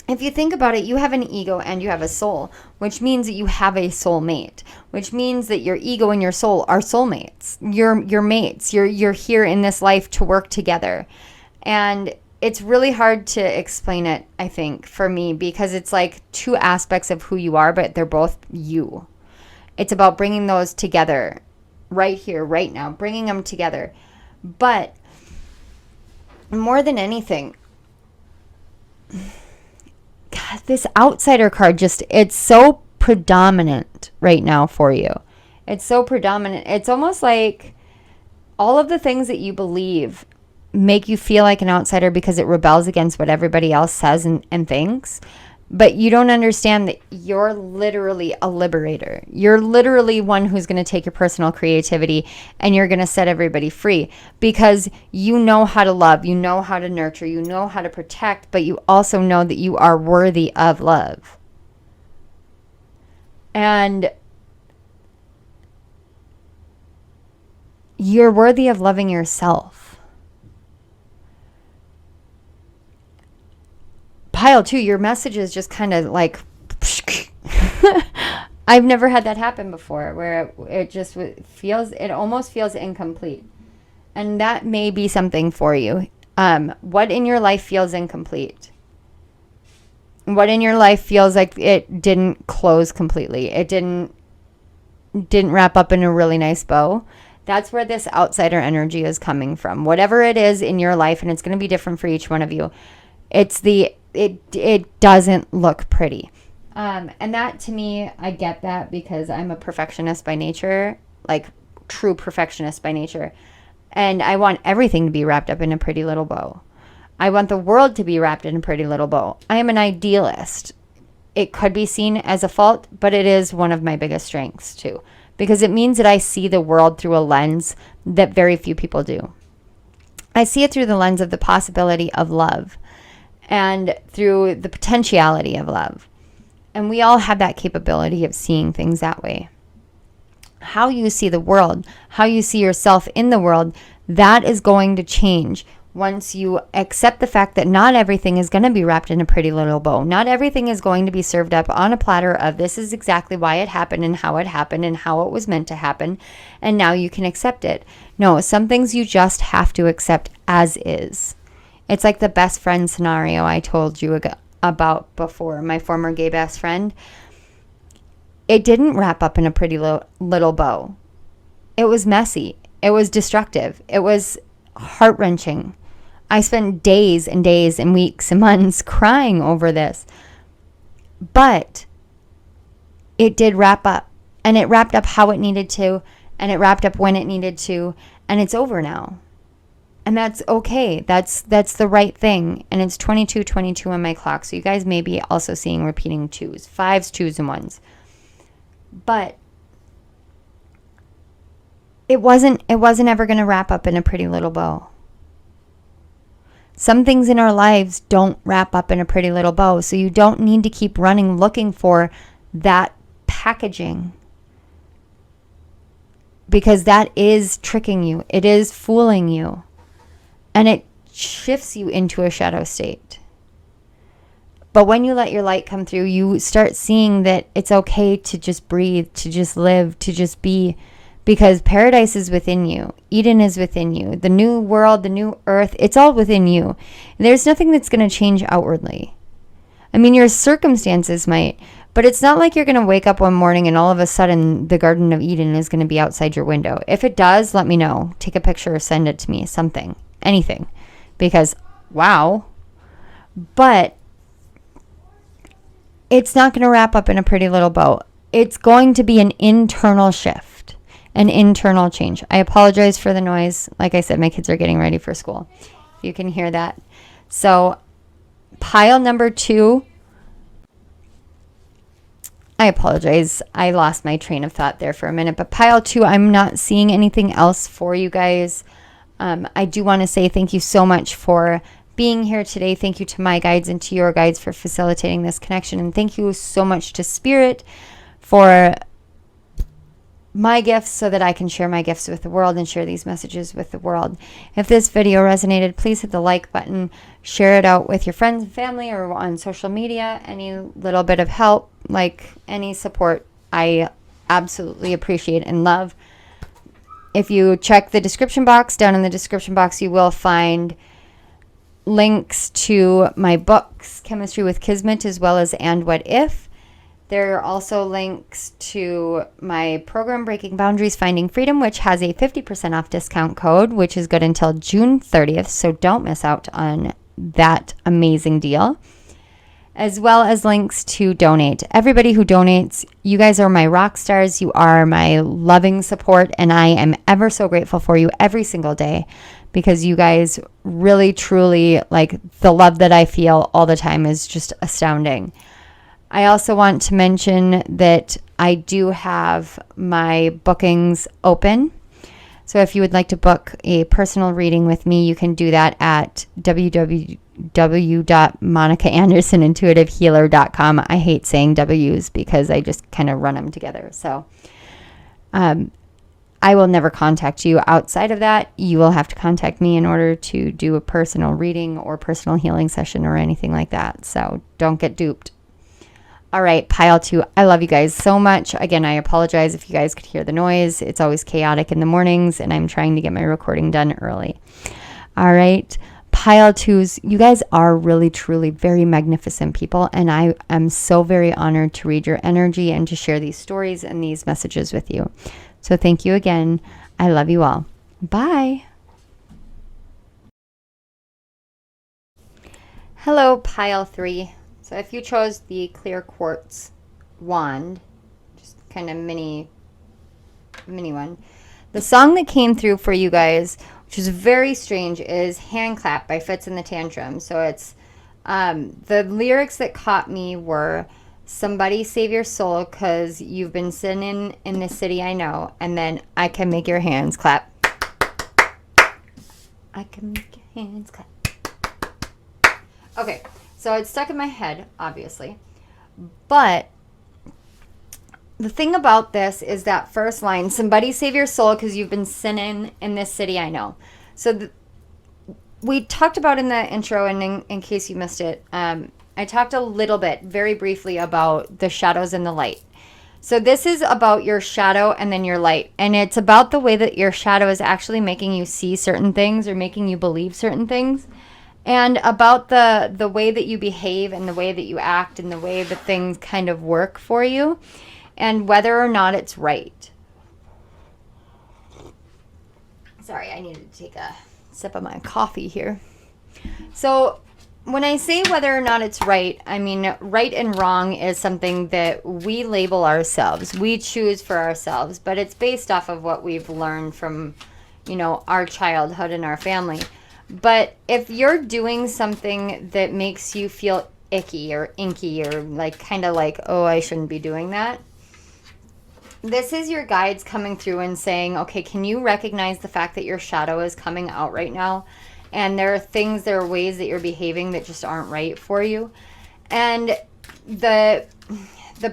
if you think about it, you have an ego and you have a soul, which means that you have a soulmate, which means that your ego and your soul are soulmates. You're mates. You're here in this life to work together. And it's really hard to explain it, I think, for me, because it's like two aspects of who you are, but they're both you. It's about bringing those together right here, right now, bringing them together. But more than anything, God, this outsider card it's so predominant right now for you. It's so predominant. It's almost like all of the things that you believe make you feel like an outsider because it rebels against what everybody else says and thinks. But you don't understand that you're literally a liberator. You're literally one who's going to take your personal creativity and you're going to set everybody free because you know how to love, you know how to nurture, you know how to protect, but you also know that you are worthy of love. And you're worthy of loving yourself. Pile 2, your message is just kind of like, I've never had that happen before, where it almost feels incomplete. And that may be something for you. What in your life feels incomplete? What in your life feels like it didn't close completely? It didn't wrap up in a really nice bow? That's where this outsider energy is coming from. Whatever it is in your life, and it's going to be different for each one of you, it doesn't look pretty. And that, to me, I get that because I'm a perfectionist by nature, like true perfectionist by nature. And I want everything to be wrapped up in a pretty little bow. I want the world to be wrapped in a pretty little bow. I am an idealist. It could be seen as a fault, but it is one of my biggest strengths too, because it means that I see the world through a lens that very few people do. I see it through the lens of the possibility of love and through the potentiality of love. And we all have that capability of seeing things that way. How you see the world, how you see yourself in the world, that is going to change once you accept the fact that not everything is going to be wrapped in a pretty little bow. Not everything is going to be served up on a platter of this is exactly why it happened and how it was meant to happen, and now you can accept it. No, some things you just have to accept as is. It's like the best friend scenario I told you about before, my former gay best friend. It didn't wrap up in a pretty little bow. It was messy. It was destructive. It was heart-wrenching. I spent days and days and weeks and months crying over this. But it did wrap up, and it wrapped up how it needed to, and it wrapped up when it needed to, and it's over now. And that's okay. That's the right thing. And it's 22:22 on my clock. So you guys may be also seeing repeating 2s, 5s, 2s, and 1s. But it wasn't ever going to wrap up in a pretty little bow. Some things in our lives don't wrap up in a pretty little bow. So you don't need to keep running looking for that packaging, because that is tricking you. It is fooling you. And it shifts you into a shadow state. But when you let your light come through, you start seeing that it's okay to just breathe, to just live, to just be, because paradise is within you. Eden is within you. The new world, the new earth, it's all within you. There's nothing that's going to change outwardly. I mean, your circumstances might, but it's not like you're going to wake up one morning and all of a sudden the Garden of Eden is going to be outside your window. If it does, let me know. Take a picture or send it to me, something. Anything, because wow. But it's not going to wrap up in a pretty little bow. It's going to be an internal shift, an internal change. I apologize for the noise. Like I said, my kids are getting ready for school. You can hear that. So pile number 2, I apologize. I lost my train of thought there for a minute, but pile 2, I'm not seeing anything else for you guys. I do want to say thank you so much for being here today. Thank you to my guides and to your guides for facilitating this connection. And thank you so much to Spirit for my gifts so that I can share my gifts with the world and share these messages with the world. If this video resonated, please hit the like button, share it out with your friends and family or on social media. Any little bit of help, like any support, I absolutely appreciate and love. If you check the description box, down in the description box, you will find links to my books, Chemistry with Kismet, as well as And What If. There are also links to my program, Breaking Boundaries, Finding Freedom, which has a 50% off discount code, which is good until June 30th. So don't miss out on that amazing deal. As well as links to donate. Everybody who donates, you guys are my rock stars. You are my loving support, and I am ever so grateful for you every single day, because you guys really, truly, like, the love that I feel all the time is just astounding. I also want to mention that I do have my bookings open. So if you would like to book a personal reading with me, you can do that at www.monicaanderssonintuitivehealer.com. I hate saying W's because I just kind of run them together. So I will never contact you outside of that. You will have to contact me in order to do a personal reading or personal healing session or anything like that. So don't get duped. All right, pile 2. I love you guys so much. Again, I apologize if you guys could hear the noise. It's always chaotic in the mornings, and I'm trying to get my recording done early. All right, pile 2s. You guys are really, truly very magnificent people, and I am so very honored to read your energy and to share these stories and these messages with you. So thank you again. I love you all. Bye. Hello, pile 3. So if you chose the clear quartz wand, just kind of mini one, the song that came through for you guys, which is very strange, is Hand Clap by Fitz and the Tantrum. So it's, the lyrics that caught me were, somebody save your soul because you've been sinning in the city I know, and then I can make your hands clap. I can make your hands clap. Okay. So it's stuck in my head, obviously. But the thing about this is that first line, somebody save your soul because you've been sinning in this city I know. So we talked about in the intro, and in case you missed it, I talked a little bit, very briefly, about the shadows and the light. So this is about your shadow and then your light. And it's about the way that your shadow is actually making you see certain things or making you believe certain things. And about the way that you behave and the way that you act and the way that things kind of work for you and whether or not it's right. Sorry, I needed to take a sip of my coffee here. So when I say whether or not it's right, I mean right and wrong is something that we label ourselves. We choose for ourselves, but it's based off of what we've learned from, our childhood and our family. But if you're doing something that makes you feel icky or inky or like kind of like, oh, I shouldn't be doing that, this is your guides coming through and saying, okay, can you recognize the fact that your shadow is coming out right now? And there are ways that you're behaving that just aren't right for you. And the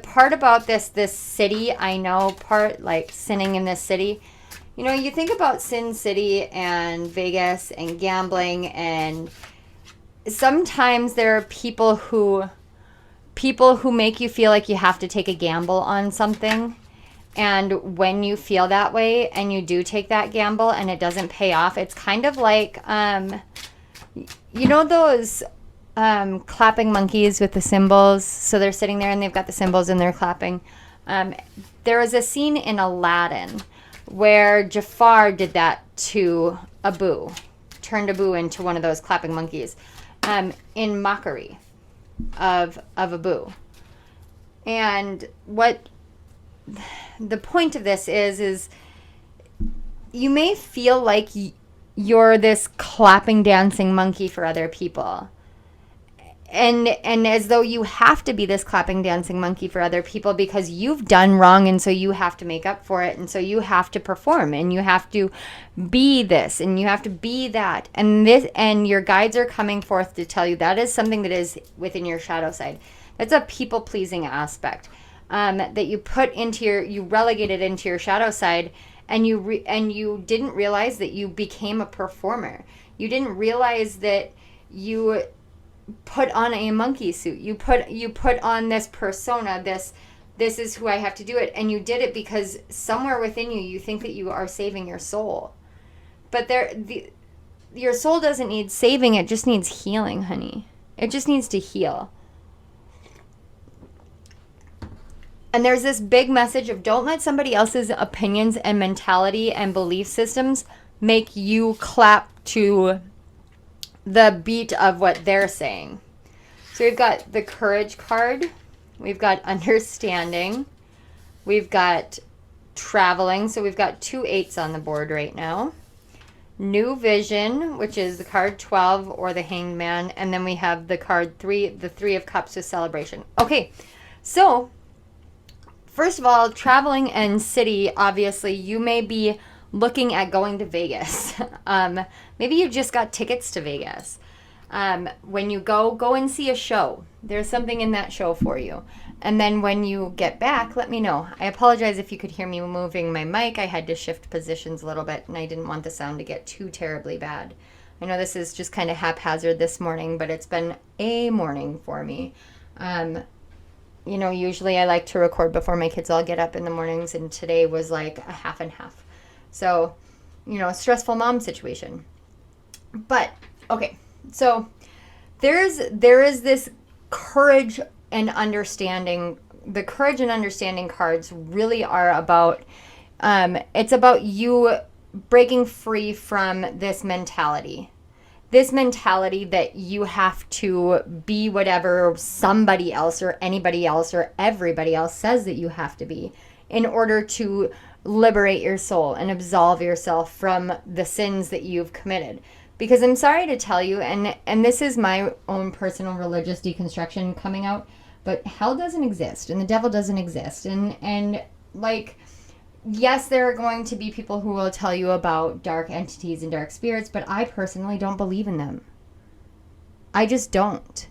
part about this city, I know part, like sinning in this city, you think about Sin City and Vegas and gambling, and sometimes there are people who make you feel like you have to take a gamble on something. And when you feel that way and you do take that gamble and it doesn't pay off, it's kind of like, those clapping monkeys with the cymbals? So they're sitting there and they've got the cymbals and they're clapping. There was a scene in Aladdin where Jafar did that to Abu, turned Abu into one of those clapping monkeys, in mockery of Abu. And what the point of this is you may feel like you're this clapping, dancing monkey for other people. And as though you have to be this clapping, dancing monkey for other people because you've done wrong, and so you have to make up for it, and so you have to perform, and you have to be this, and you have to be that. And your guides are coming forth to tell you that is something that is within your shadow side. That's a people-pleasing aspect. That you relegated into your shadow side, and you didn't realize that you became a performer. You didn't realize that you put on a monkey suit. You put on this persona. This is who I have to do it, and you did it because somewhere within you think that you are saving your soul, but your soul doesn't need saving. It just needs healing, honey. It just needs to heal. And there's this big message of don't let somebody else's opinions and mentality and belief systems make you clap to the beat of what they're saying. So we've got the Courage card. We've got Understanding. We've got Traveling. So we've got 2 8s on the board right now. New Vision, which is the card 12 or the Hanged Man. And then we have the card 3, the 3 of Cups with Celebration. Okay, so first of all, traveling and city, obviously, you may be looking at going to Vegas. Maybe you just got tickets to Vegas. When you go and see a show. There's something in that show for you. And then when you get back, let me know. I apologize if you could hear me moving my mic. I had to shift positions a little bit, and I didn't want the sound to get too terribly bad. I know this is just kind of haphazard this morning, but it's been a morning for me. Usually I like to record before my kids all get up in the mornings, and today was like a half and half. So, stressful mom situation. But, okay, so there is this courage and understanding. The courage and understanding cards really are about, it's about you breaking free from this mentality. This mentality that you have to be whatever somebody else or anybody else or everybody else says that you have to be in order to liberate your soul and absolve yourself from the sins that you've committed. Because I'm sorry to tell you, and this is my own personal religious deconstruction coming out, but hell doesn't exist and the devil doesn't exist. And like, yes, there are going to be people who will tell you about dark entities and dark spirits, but I personally don't believe in them. I just don't.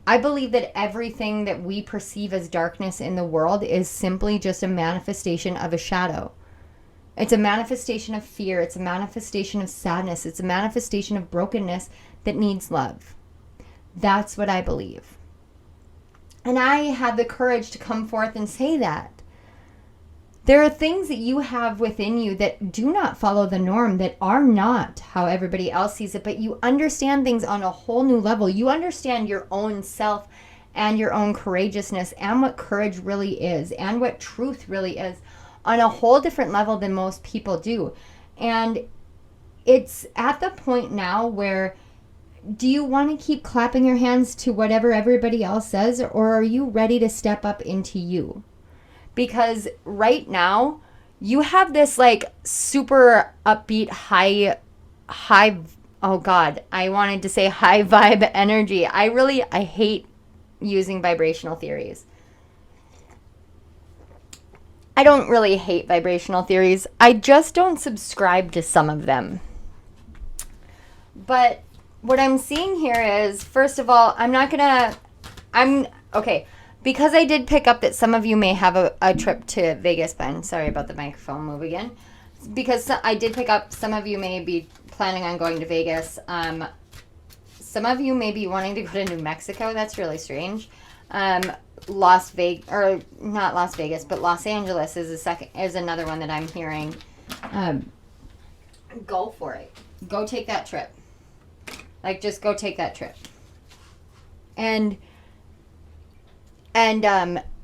I believe that everything that we perceive as darkness in the world is simply just a manifestation of a shadow. It's a manifestation of fear. It's a manifestation of sadness. It's a manifestation of brokenness that needs love. That's what I believe. And I had the courage to come forth and say that. There are things that you have within you that do not follow the norm, that are not how everybody else sees it, but you understand things on a whole new level. You understand your own self and your own courageousness and what courage really is and what truth really is on a whole different level than most people do. And it's at the point now where do you want to keep clapping your hands to whatever everybody else says, or are you ready to step up into you? Because right now, you have this like super upbeat, high, oh God, I wanted to say high vibe energy. I hate using vibrational theories. I don't really hate vibrational theories. I just don't subscribe to some of them. But what I'm seeing here is, first of all, okay, because I did pick up that some of you may have a trip to Vegas planned. Sorry about the microphone move again. Because I did pick up some of you may be planning on going to Vegas. Some of you may be wanting to go to New Mexico. That's really strange. Las Vegas, or not Las Vegas, but Los Angeles is another one that I'm hearing. Go for it. Go take that trip. Like, just go take that trip. And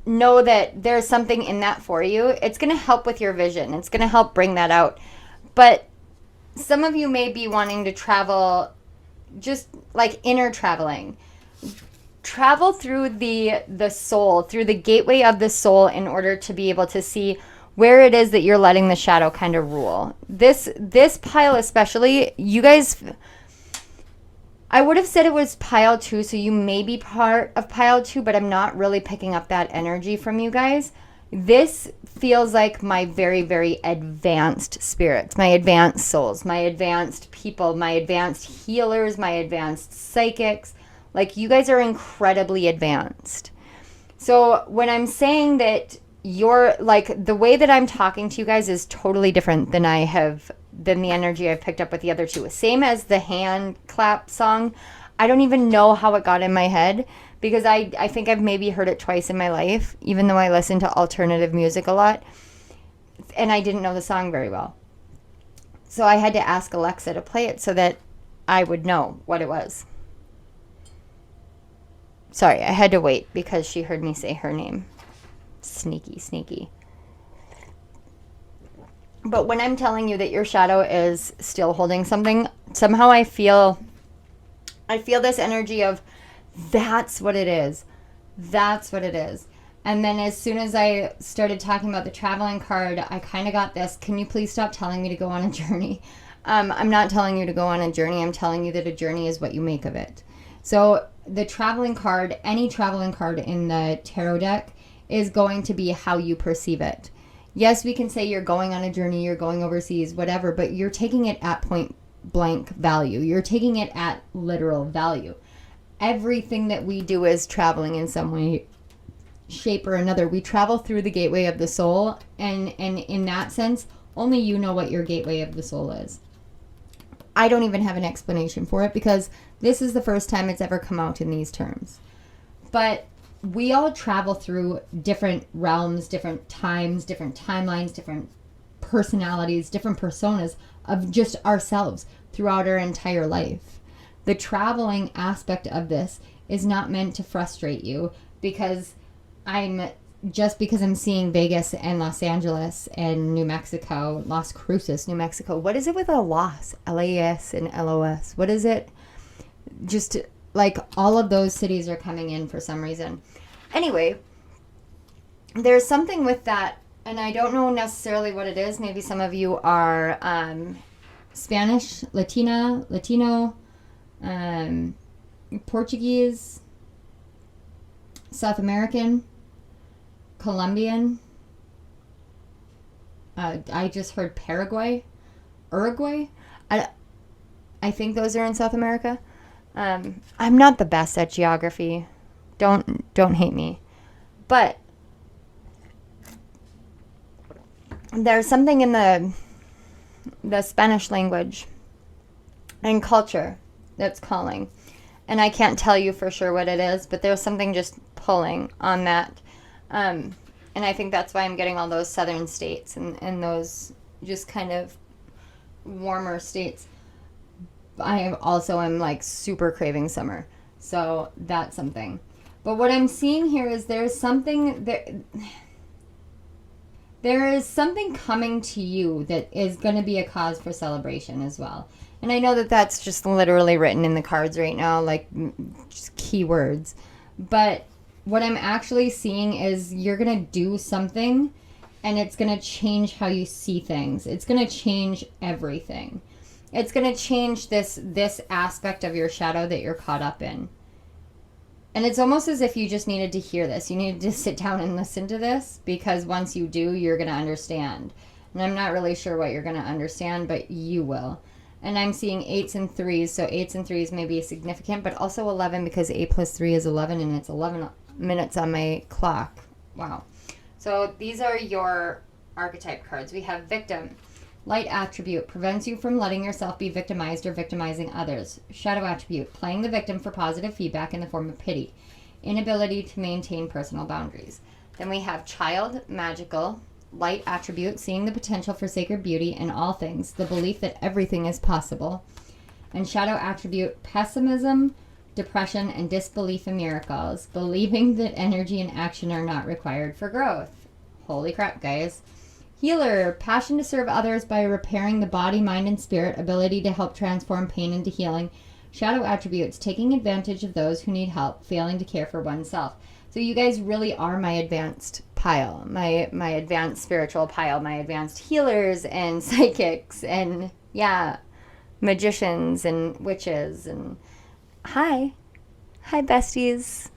know that there's something in that for you. It's going to help with your vision. It's going to help bring that out. But some of you may be wanting to travel, just like inner traveling. Travel through the soul, through the gateway of the soul, in order to be able to see where it is that you're letting the shadow kind of rule. This pile especially, you guys, I would have said it was pile 2, so you may be part of pile 2, but I'm not really picking up that energy from you guys. This feels like my very, very advanced spirits, my advanced souls, my advanced people, my advanced healers, my advanced psychics. Like, you guys are incredibly advanced. So when I'm saying that you're, like, the way that I'm talking to you guys is totally different than the energy I've picked up with the other two. Same as the hand clap song. I don't even know how it got in my head, because I think I've maybe heard it twice in my life, even though I listen to alternative music a lot. And I didn't know the song very well. So I had to ask Alexa to play it so that I would know what it was. Sorry, I had to wait because she heard me say her name. Sneaky, sneaky. But when I'm telling you that your shadow is still holding something, somehow I feel this energy of, that's what it is. That's what it is. And then as soon as I started talking about the traveling card, I kind of got this, can you please stop telling me to go on a journey? I'm not telling you to go on a journey. I'm telling you that a journey is what you make of it. So the traveling card, any traveling card in the tarot deck, is going to be how you perceive it. Yes, we can say you're going on a journey, you're going overseas, whatever, but you're taking it at point blank value. You're taking it at literal value. Everything that we do is traveling in some way, shape, or another. We travel through the gateway of the soul, and in that sense, only you know what your gateway of the soul is. I don't even have an explanation for it, because this is the first time it's ever come out in these terms. But we all travel through different realms, different times, different timelines, different personalities, different personas of just ourselves throughout our entire life. The traveling aspect of this is not meant to frustrate you, because I'm seeing Vegas and Los Angeles and New Mexico, Las Cruces, New Mexico. What is it with a loss? LAS and LOS. What is it? Just like all of those cities are coming in for some reason. Anyway, there's something with that, and I don't know necessarily what it is. Maybe some of you are Spanish, Latino, Portuguese, South American, Colombian. I just heard Paraguay, Uruguay. I think those are in South America. I'm not the best at geography. Don't hate me. But there's something in the Spanish language and culture that's calling. And I can't tell you for sure what it is, but there's something just pulling on that. And I think that's why I'm getting all those southern states and those just kind of warmer states. I also am like super craving summer. So that's something. But what I'm seeing here is there's something that there is something coming to you that is going to be a cause for celebration as well. And I know that that's just literally written in the cards right now, like just keywords. But what I'm actually seeing is you're going to do something and it's going to change how you see things. It's going to change everything. It's going to change this aspect of your shadow that you're caught up in. And it's almost as if you just needed to hear this. You needed to sit down and listen to this, because once you do, you're going to understand. And I'm not really sure what you're going to understand, but you will. And I'm seeing 8s and 3s, so 8s and 3s may be significant, but also 11, because 8 plus 3 is 11, and it's 11 minutes on my clock. Wow. So these are your archetype cards. We have victim. Light attribute, prevents you from letting yourself be victimized or victimizing others. Shadow attribute, playing the victim for positive feedback in the form of pity. Inability to maintain personal boundaries. Then we have child, magical. Light attribute, seeing the potential for sacred beauty in all things, the belief that everything is possible. And shadow attribute, pessimism, depression, and disbelief in miracles, believing that energy and action are not required for growth. Holy crap, guys. Healer, passion to serve others by repairing the body, mind, and spirit, ability to help transform pain into healing. Shadow attributes, taking advantage of those who need help, failing to care for oneself. So you guys really are my advanced pile, my advanced spiritual pile, my advanced healers and psychics and, yeah, magicians and witches. And hi besties.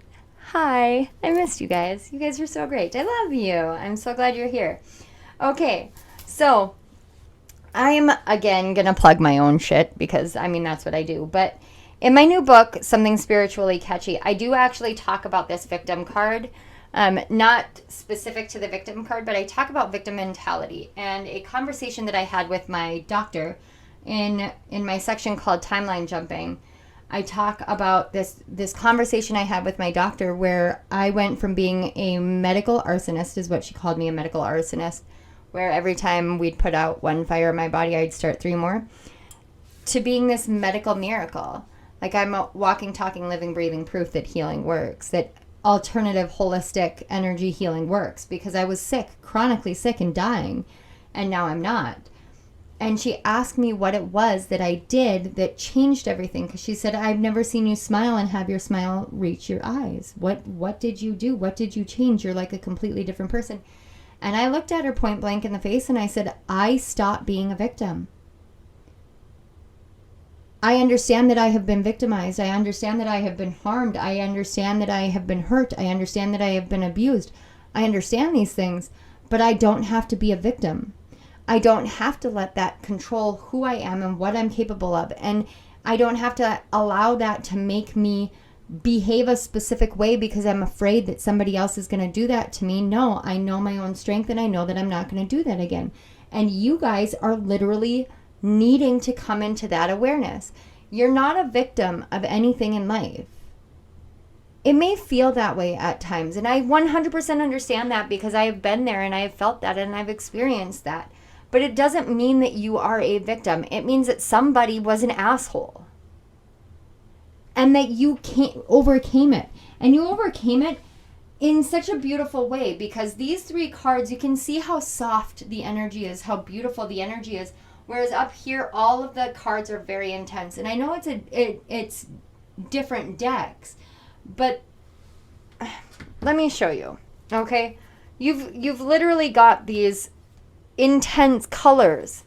Hi, I missed you guys. You guys are so great. I love you. I'm so glad you're here. Okay, so I'm, again, going to plug my own shit because, I mean, that's what I do. But in my new book, Something Spiritually Catchy, I do actually talk about this victim card. Not specific to the victim card, but I talk about victim mentality. And a conversation that I had with my doctor in my section called Timeline Jumping, I talk about this conversation I had with my doctor where I went from being a medical arsonist, is what she called me, a medical arsonist, where every time we'd put out one fire in my body, I'd start 3 more, to being this medical miracle. Like, I'm a walking, talking, living, breathing proof that healing works, that alternative, holistic energy healing works, because I was sick, chronically sick and dying, and now I'm not. And she asked me what it was that I did that changed everything, because she said, I've never seen you smile and have your smile reach your eyes. What did you do? What did you change? You're like a completely different person. And I looked at her point blank in the face and I said, I stopped being a victim. I understand that I have been victimized. I understand that I have been harmed. I understand that I have been hurt. I understand that I have been abused. I understand these things, but I don't have to be a victim. I don't have to let that control who I am and what I'm capable of. And I don't have to allow that to make me behave a specific way because I'm afraid that somebody else is going to do that to me. No, I know my own strength and I know that I'm not going to do that again. And you guys are literally needing to come into that awareness. You're not a victim of anything in life. It may feel that way at times, and I 100% understand that because I have been there and I have felt that and I've experienced that. But it doesn't mean that you are a victim. It means that somebody was an asshole. And that you overcame it. And you overcame it in such a beautiful way, because these 3 cards, you can see how soft the energy is, how beautiful the energy is. Whereas up here, all of the cards are very intense. And I know it's different decks, but let me show you, okay? You've literally got these intense colors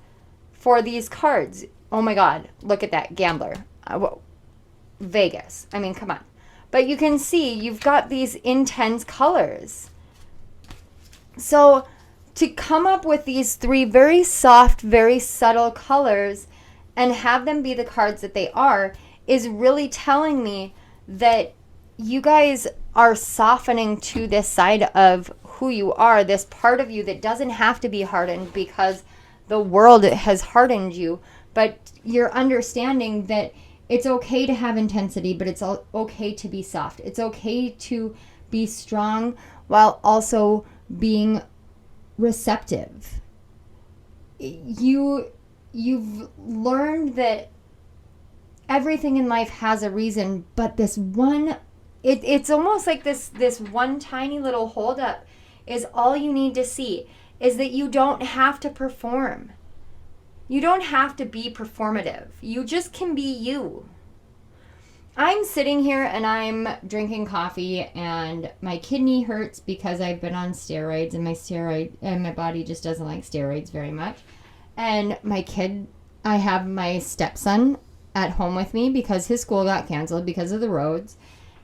for these cards. Oh my God, look at that, gambler. Vegas. I mean, come on. But you can see you've got these intense colors. So to come up with these 3 very soft, very subtle colors and have them be the cards that they are is really telling me that you guys are softening to this side of who you are, this part of you that doesn't have to be hardened because the world has hardened you, but you're understanding that it's okay to have intensity, but it's okay to be soft. It's okay to be strong while also being receptive. You've learned that everything in life has a reason, but this one, it's almost like this one tiny little holdup is all you need to see. is that you don't have to perform. You don't have to be performative. You just can be you. I'm sitting here and I'm drinking coffee and my kidney hurts because I've been on steroids and my body just doesn't like steroids very much. And I have my stepson at home with me because his school got canceled because of the roads.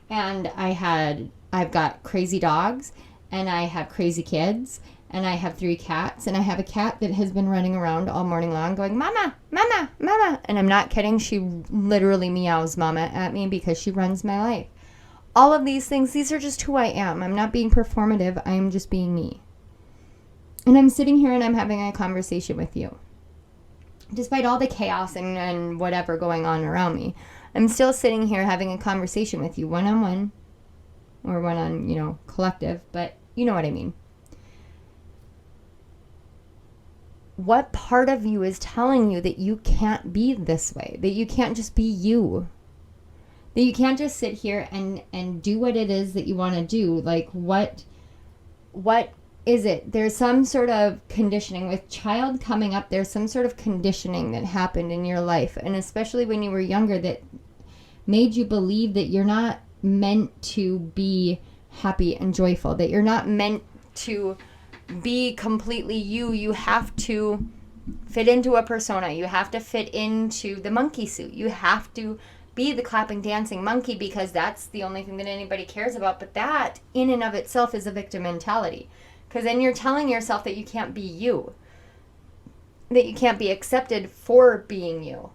And I've got crazy dogs and I have crazy kids and I have 3 cats and I have a cat that has been running around all morning long going, "Mama, mama, mama." And I'm not kidding. She literally meows mama at me because she runs my life. All of these things, these are just who I am. I'm not being performative. I'm just being me. And I'm sitting here and I'm having a conversation with you. Despite all the chaos and whatever going on around me, I'm still sitting here having a conversation with you one-on-one or one-on, collective, but you know what I mean. What part of you is telling you that you can't be this way, that you can't just be you, that you can't just sit here and do what it is that you want to do? Like, what is it? There's some sort of conditioning with child coming up. There's some sort of conditioning that happened in your life, and especially when you were younger, that made you believe that you're not meant to be happy and joyful, that you're not meant to be completely you. You have to fit into a persona. You have to fit into the monkey suit. You have to be the clapping, dancing monkey because that's the only thing that anybody cares about. But that in and of itself is a victim mentality, because then you're telling yourself that you can't be you, that you can't be accepted for being you.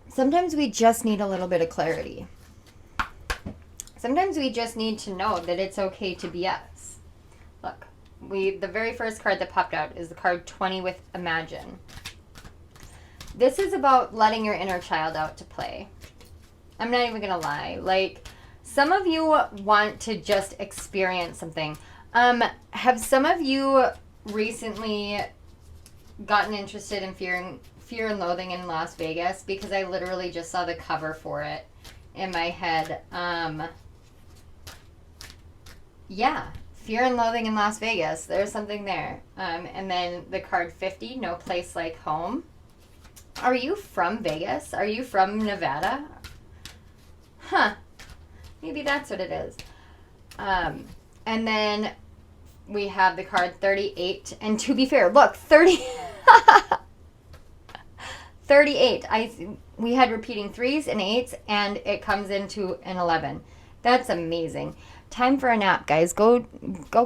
Sometimes we just need a little bit of clarity. Sometimes we just need to know that it's okay to be us. Look, the very first card that popped out is the card 20 with Imagine. This is about letting your inner child out to play. I'm not even gonna lie. Like, some of you want to just experience something. Have some of you recently gotten interested in Fear and Loathing in Las Vegas? Because I literally just saw the cover for it in my head. Yeah, Fear and Loathing in Las Vegas. There's something there. And then the card 50, No Place Like Home. Are you from Vegas? Are you from Nevada? Huh. Maybe that's what it is. And then we have the card 38. And to be fair, look, 38. We had repeating 3s and 8s, and it comes into an 11. That's amazing. Time for a nap, guys. Go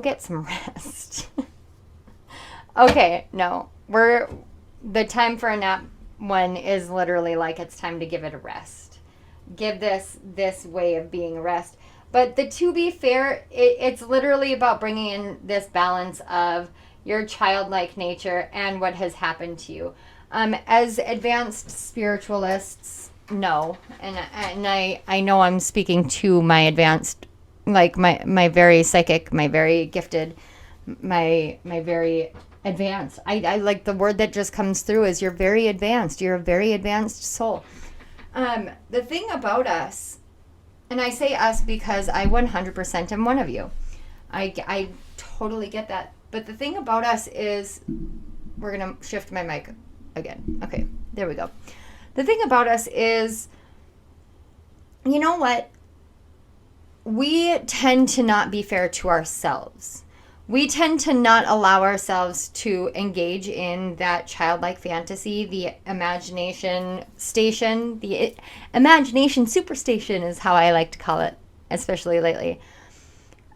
get some rest. Okay, no. The time for a nap one is literally like it's time to give it a rest. Give this way of being a rest. But to be fair, it's literally about bringing in this balance of your childlike nature and what has happened to you. As advanced spiritualists know, and I know I'm speaking to my advanced, like my very psychic, my very gifted, my very advanced. I like the word that just comes through is you're very advanced. You're a very advanced soul. The thing about us, and I say us because I 100% am one of you. I totally get that. But the thing about us is, we're going to shift my mic again. Okay, there we go. The thing about us is, you know what? We tend to not be fair to ourselves. We tend to not allow ourselves to engage in that childlike fantasy, the imagination station, the imagination superstation is how I like to call it, especially lately.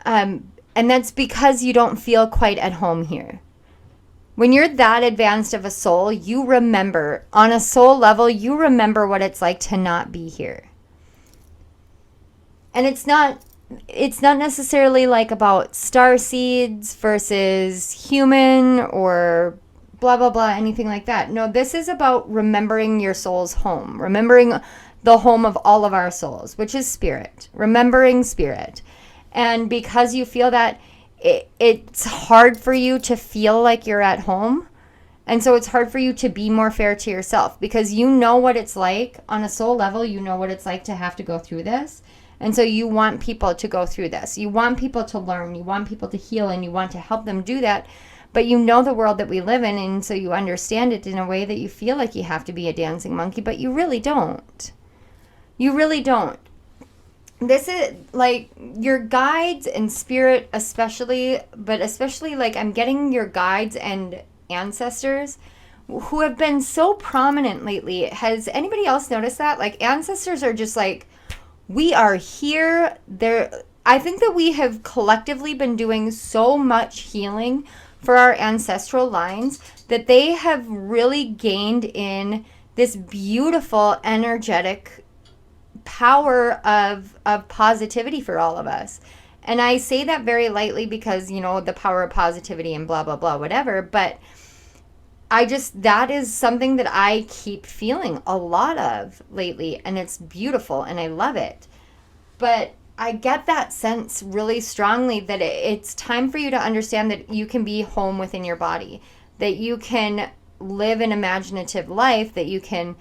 And that's because you don't feel quite at home here. When you're that advanced of a soul, you remember, on a soul level, you remember what it's like to not be here. And it's not necessarily like about star seeds versus human or blah, blah, blah, anything like that. No, this is about remembering your soul's home, remembering the home of all of our souls, which is spirit, remembering spirit. And because you feel that, it's hard for you to feel like you're at home. And so it's hard for you to be more fair to yourself because you know what it's like on a soul level. You know what it's like to have to go through this. And so you want people to go through this. You want people to learn. You want people to heal, and you want to help them do that. But you know the world that we live in, and so you understand it in a way that you feel like you have to be a dancing monkey, but you really don't. You really don't. This is like your guides and spirit especially, but especially like I'm getting your guides and ancestors who have been so prominent lately. Has anybody else noticed that? Like ancestors are just like, we are here. I think that we have collectively been doing so much healing for our ancestral lines that they have really gained in this beautiful energetic power of positivity for all of us. And I say that very lightly because, you know, the power of positivity and blah, blah, blah, whatever. But that is something that I keep feeling a lot of lately. And it's beautiful and I love it. But I get that sense really strongly that it's time for you to understand that you can be home within your body, that you can live an imaginative life, that you can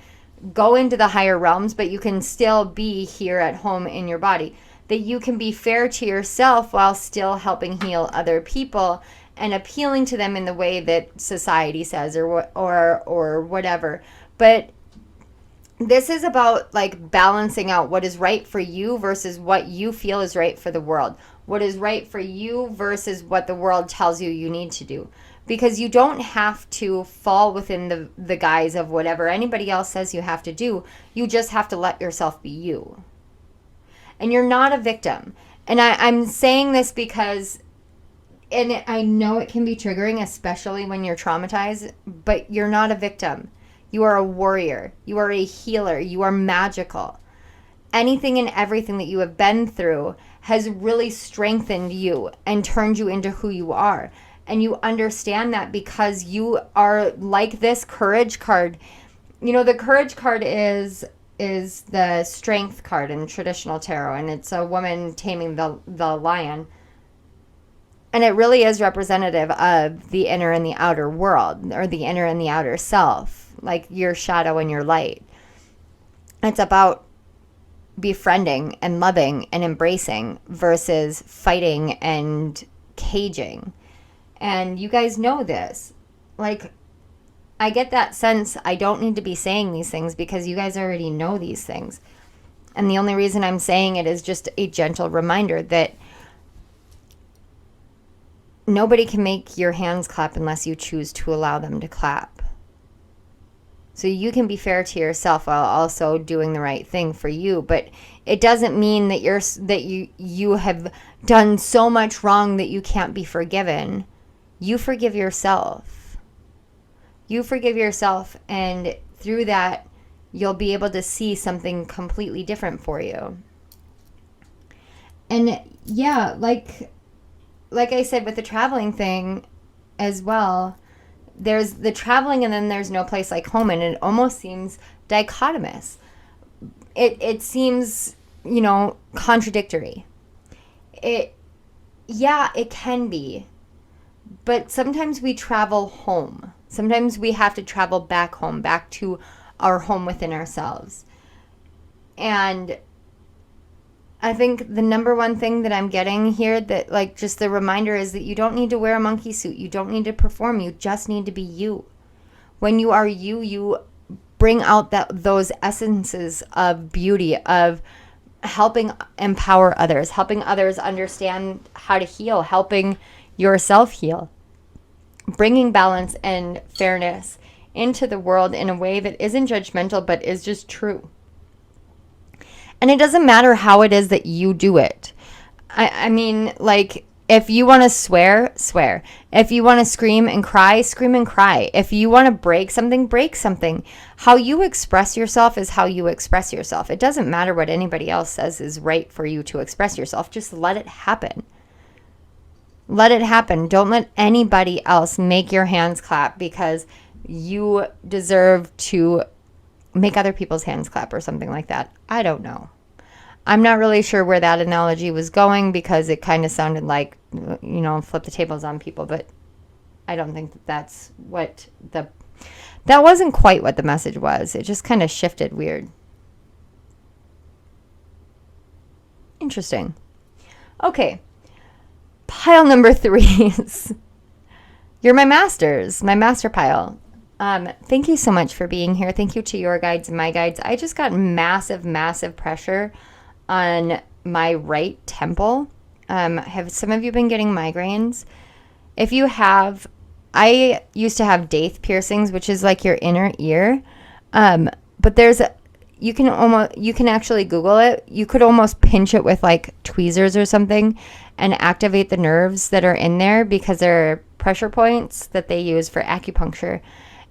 go into the higher realms, but you can still be here at home in your body, that you can be fair to yourself while still helping heal other people and appealing to them in the way that society says or whatever. But this is about like balancing out what is right for you versus what you feel is right for the world. What is right for you versus what the world tells you you need to do. Because you don't have to fall within the guise of whatever anybody else says you have to do. You just have to let yourself be you. And you're not a victim. And I'm saying this because, and I know it can be triggering, especially when you're traumatized, but you're not a victim. You are a warrior. You are a healer. You are magical. Anything and everything that you have been through has really strengthened you and turned you into who you are. And you understand that because you are like this courage card. You know, the courage card is the strength card in traditional tarot. And it's a woman taming the lion. And it really is representative of the inner and the outer world, or the inner and the outer self, like your shadow and your light. It's about befriending and loving and embracing versus fighting and caging. And you guys know this. Like, I get that sense I don't need to be saying these things because you guys already know these things. And the only reason I'm saying it is just a gentle reminder that nobody can make your hands clap unless you choose to allow them to clap. So you can be fair to yourself while also doing the right thing for you. But it doesn't mean that you have done so much wrong that you can't be forgiven. You forgive yourself. You forgive yourself, and through that, you'll be able to see something completely different for you. And yeah, like I said with the traveling thing as well, there's the traveling and then there's no place like home, and it almost seems dichotomous. It seems, you know, contradictory. It can be. But sometimes we travel home. Sometimes we have to travel back home, back to our home within ourselves. And I think the number one thing that I'm getting here, that like just the reminder, is that you don't need to wear a monkey suit. You don't need to perform. You just need to be you. When you are you, you bring out those essences of beauty, of helping empower others, helping others understand how to heal, helping yourself heal, bringing balance and fairness into the world in a way that isn't judgmental but is just true. And it doesn't matter how it is that you do it. I mean, like, if you want to swear, swear. If you want to scream and cry, scream and cry. If you want to break something, break something. How you express yourself is how you express yourself. It doesn't matter what anybody else says is right for you to express yourself. Just let it happen. Let it happen. Don't let anybody else make your hands clap because you deserve to make other people's hands clap or something like that. I don't know. I'm not really sure where that analogy was going because it kind of sounded like, you know, flip the tables on people, but I don't think that's what that wasn't quite what the message was. It just kind of shifted weird. Interesting. Okay. Pile number 3 is, you're my masters, my master pile. Thank you so much for being here. Thank you to your guides and my guides. I just got massive, massive pressure on my right temple. Have some of you been getting migraines? If you have, I used to have daith piercings, which is like your inner ear. But you can actually Google it. You could almost pinch it with like tweezers or something and activate the nerves that are in there, because they're pressure points that they use for acupuncture.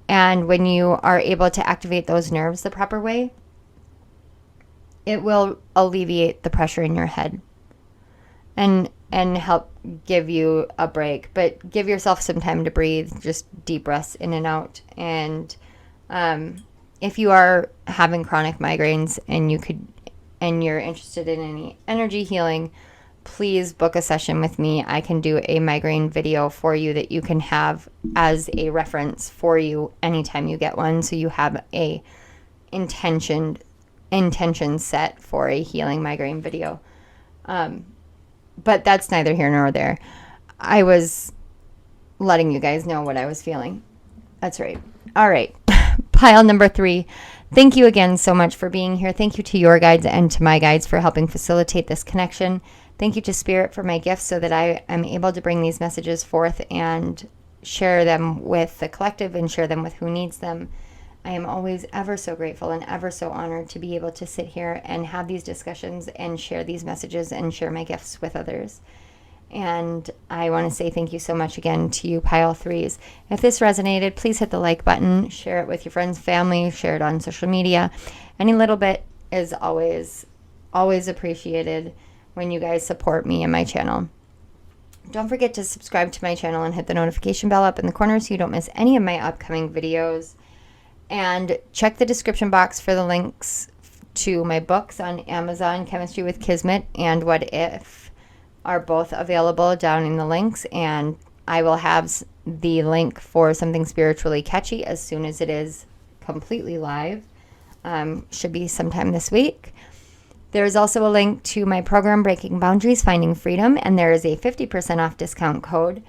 And when you are able to activate those nerves the proper way, it will alleviate the pressure in your head and help give you a break. But give yourself some time to breathe, just deep breaths in and out. And if you are having chronic migraines and you're interested in any energy healing, please book a session with me. I can do a migraine video for you that you can have as a reference for you anytime you get one, so you have a intention set for a healing migraine video. But that's neither here nor there. I was letting you guys know what I was feeling. That's right. All right. Pile number 3. Thank you again so much for being here. Thank you to your guides and to my guides for helping facilitate this connection. Thank you to Spirit for my gifts so that I am able to bring these messages forth and share them with the collective and share them with who needs them. I am always ever so grateful and ever so honored to be able to sit here and have these discussions and share these messages and share my gifts with others. And I want to say thank you so much again to you, Pile 3s. If this resonated, please hit the like button, share it with your friends, family, share it on social media. Any little bit is always appreciated when you guys support me and my channel. Don't forget to subscribe to my channel and hit the notification bell up in the corner so you don't miss any of my upcoming videos. And check the description box for the links to my books on Amazon, Chemistry with Kismet and What If are both available down in the links. And I will have the link for Something Spiritually Catchy as soon as it is completely live. Should be sometime this week. There is also a link to my program, Breaking Boundaries, Finding Freedom, and there is a 50% off discount code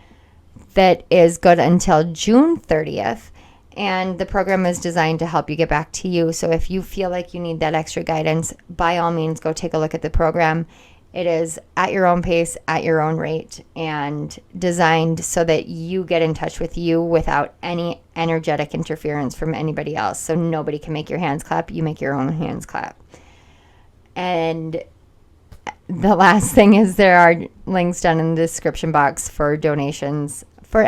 that is good until June 30th. And the program is designed to help you get back to you. So if you feel like you need that extra guidance, by all means, go take a look at the program. It is at your own pace, at your own rate, and designed so that you get in touch with you without any energetic interference from anybody else. So nobody can make your hands clap. You make your own hands clap. And the last thing is there are links down in the description box for donations for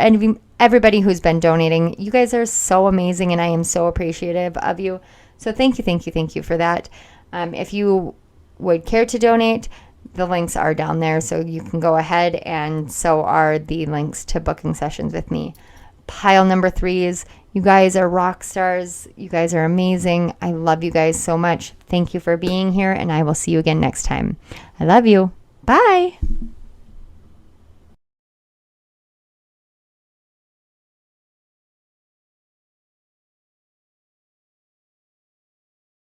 everybody who's been donating. You guys are so amazing, and I am so appreciative of you. So thank you for that. If you would care to donate, the links are down there, so you can go ahead, and so are the links to booking sessions with me. Pile number 3s, you guys are rock stars. You guys are amazing. I love you guys so much. Thank you for being here, and I will see you again next time. I love you. Bye.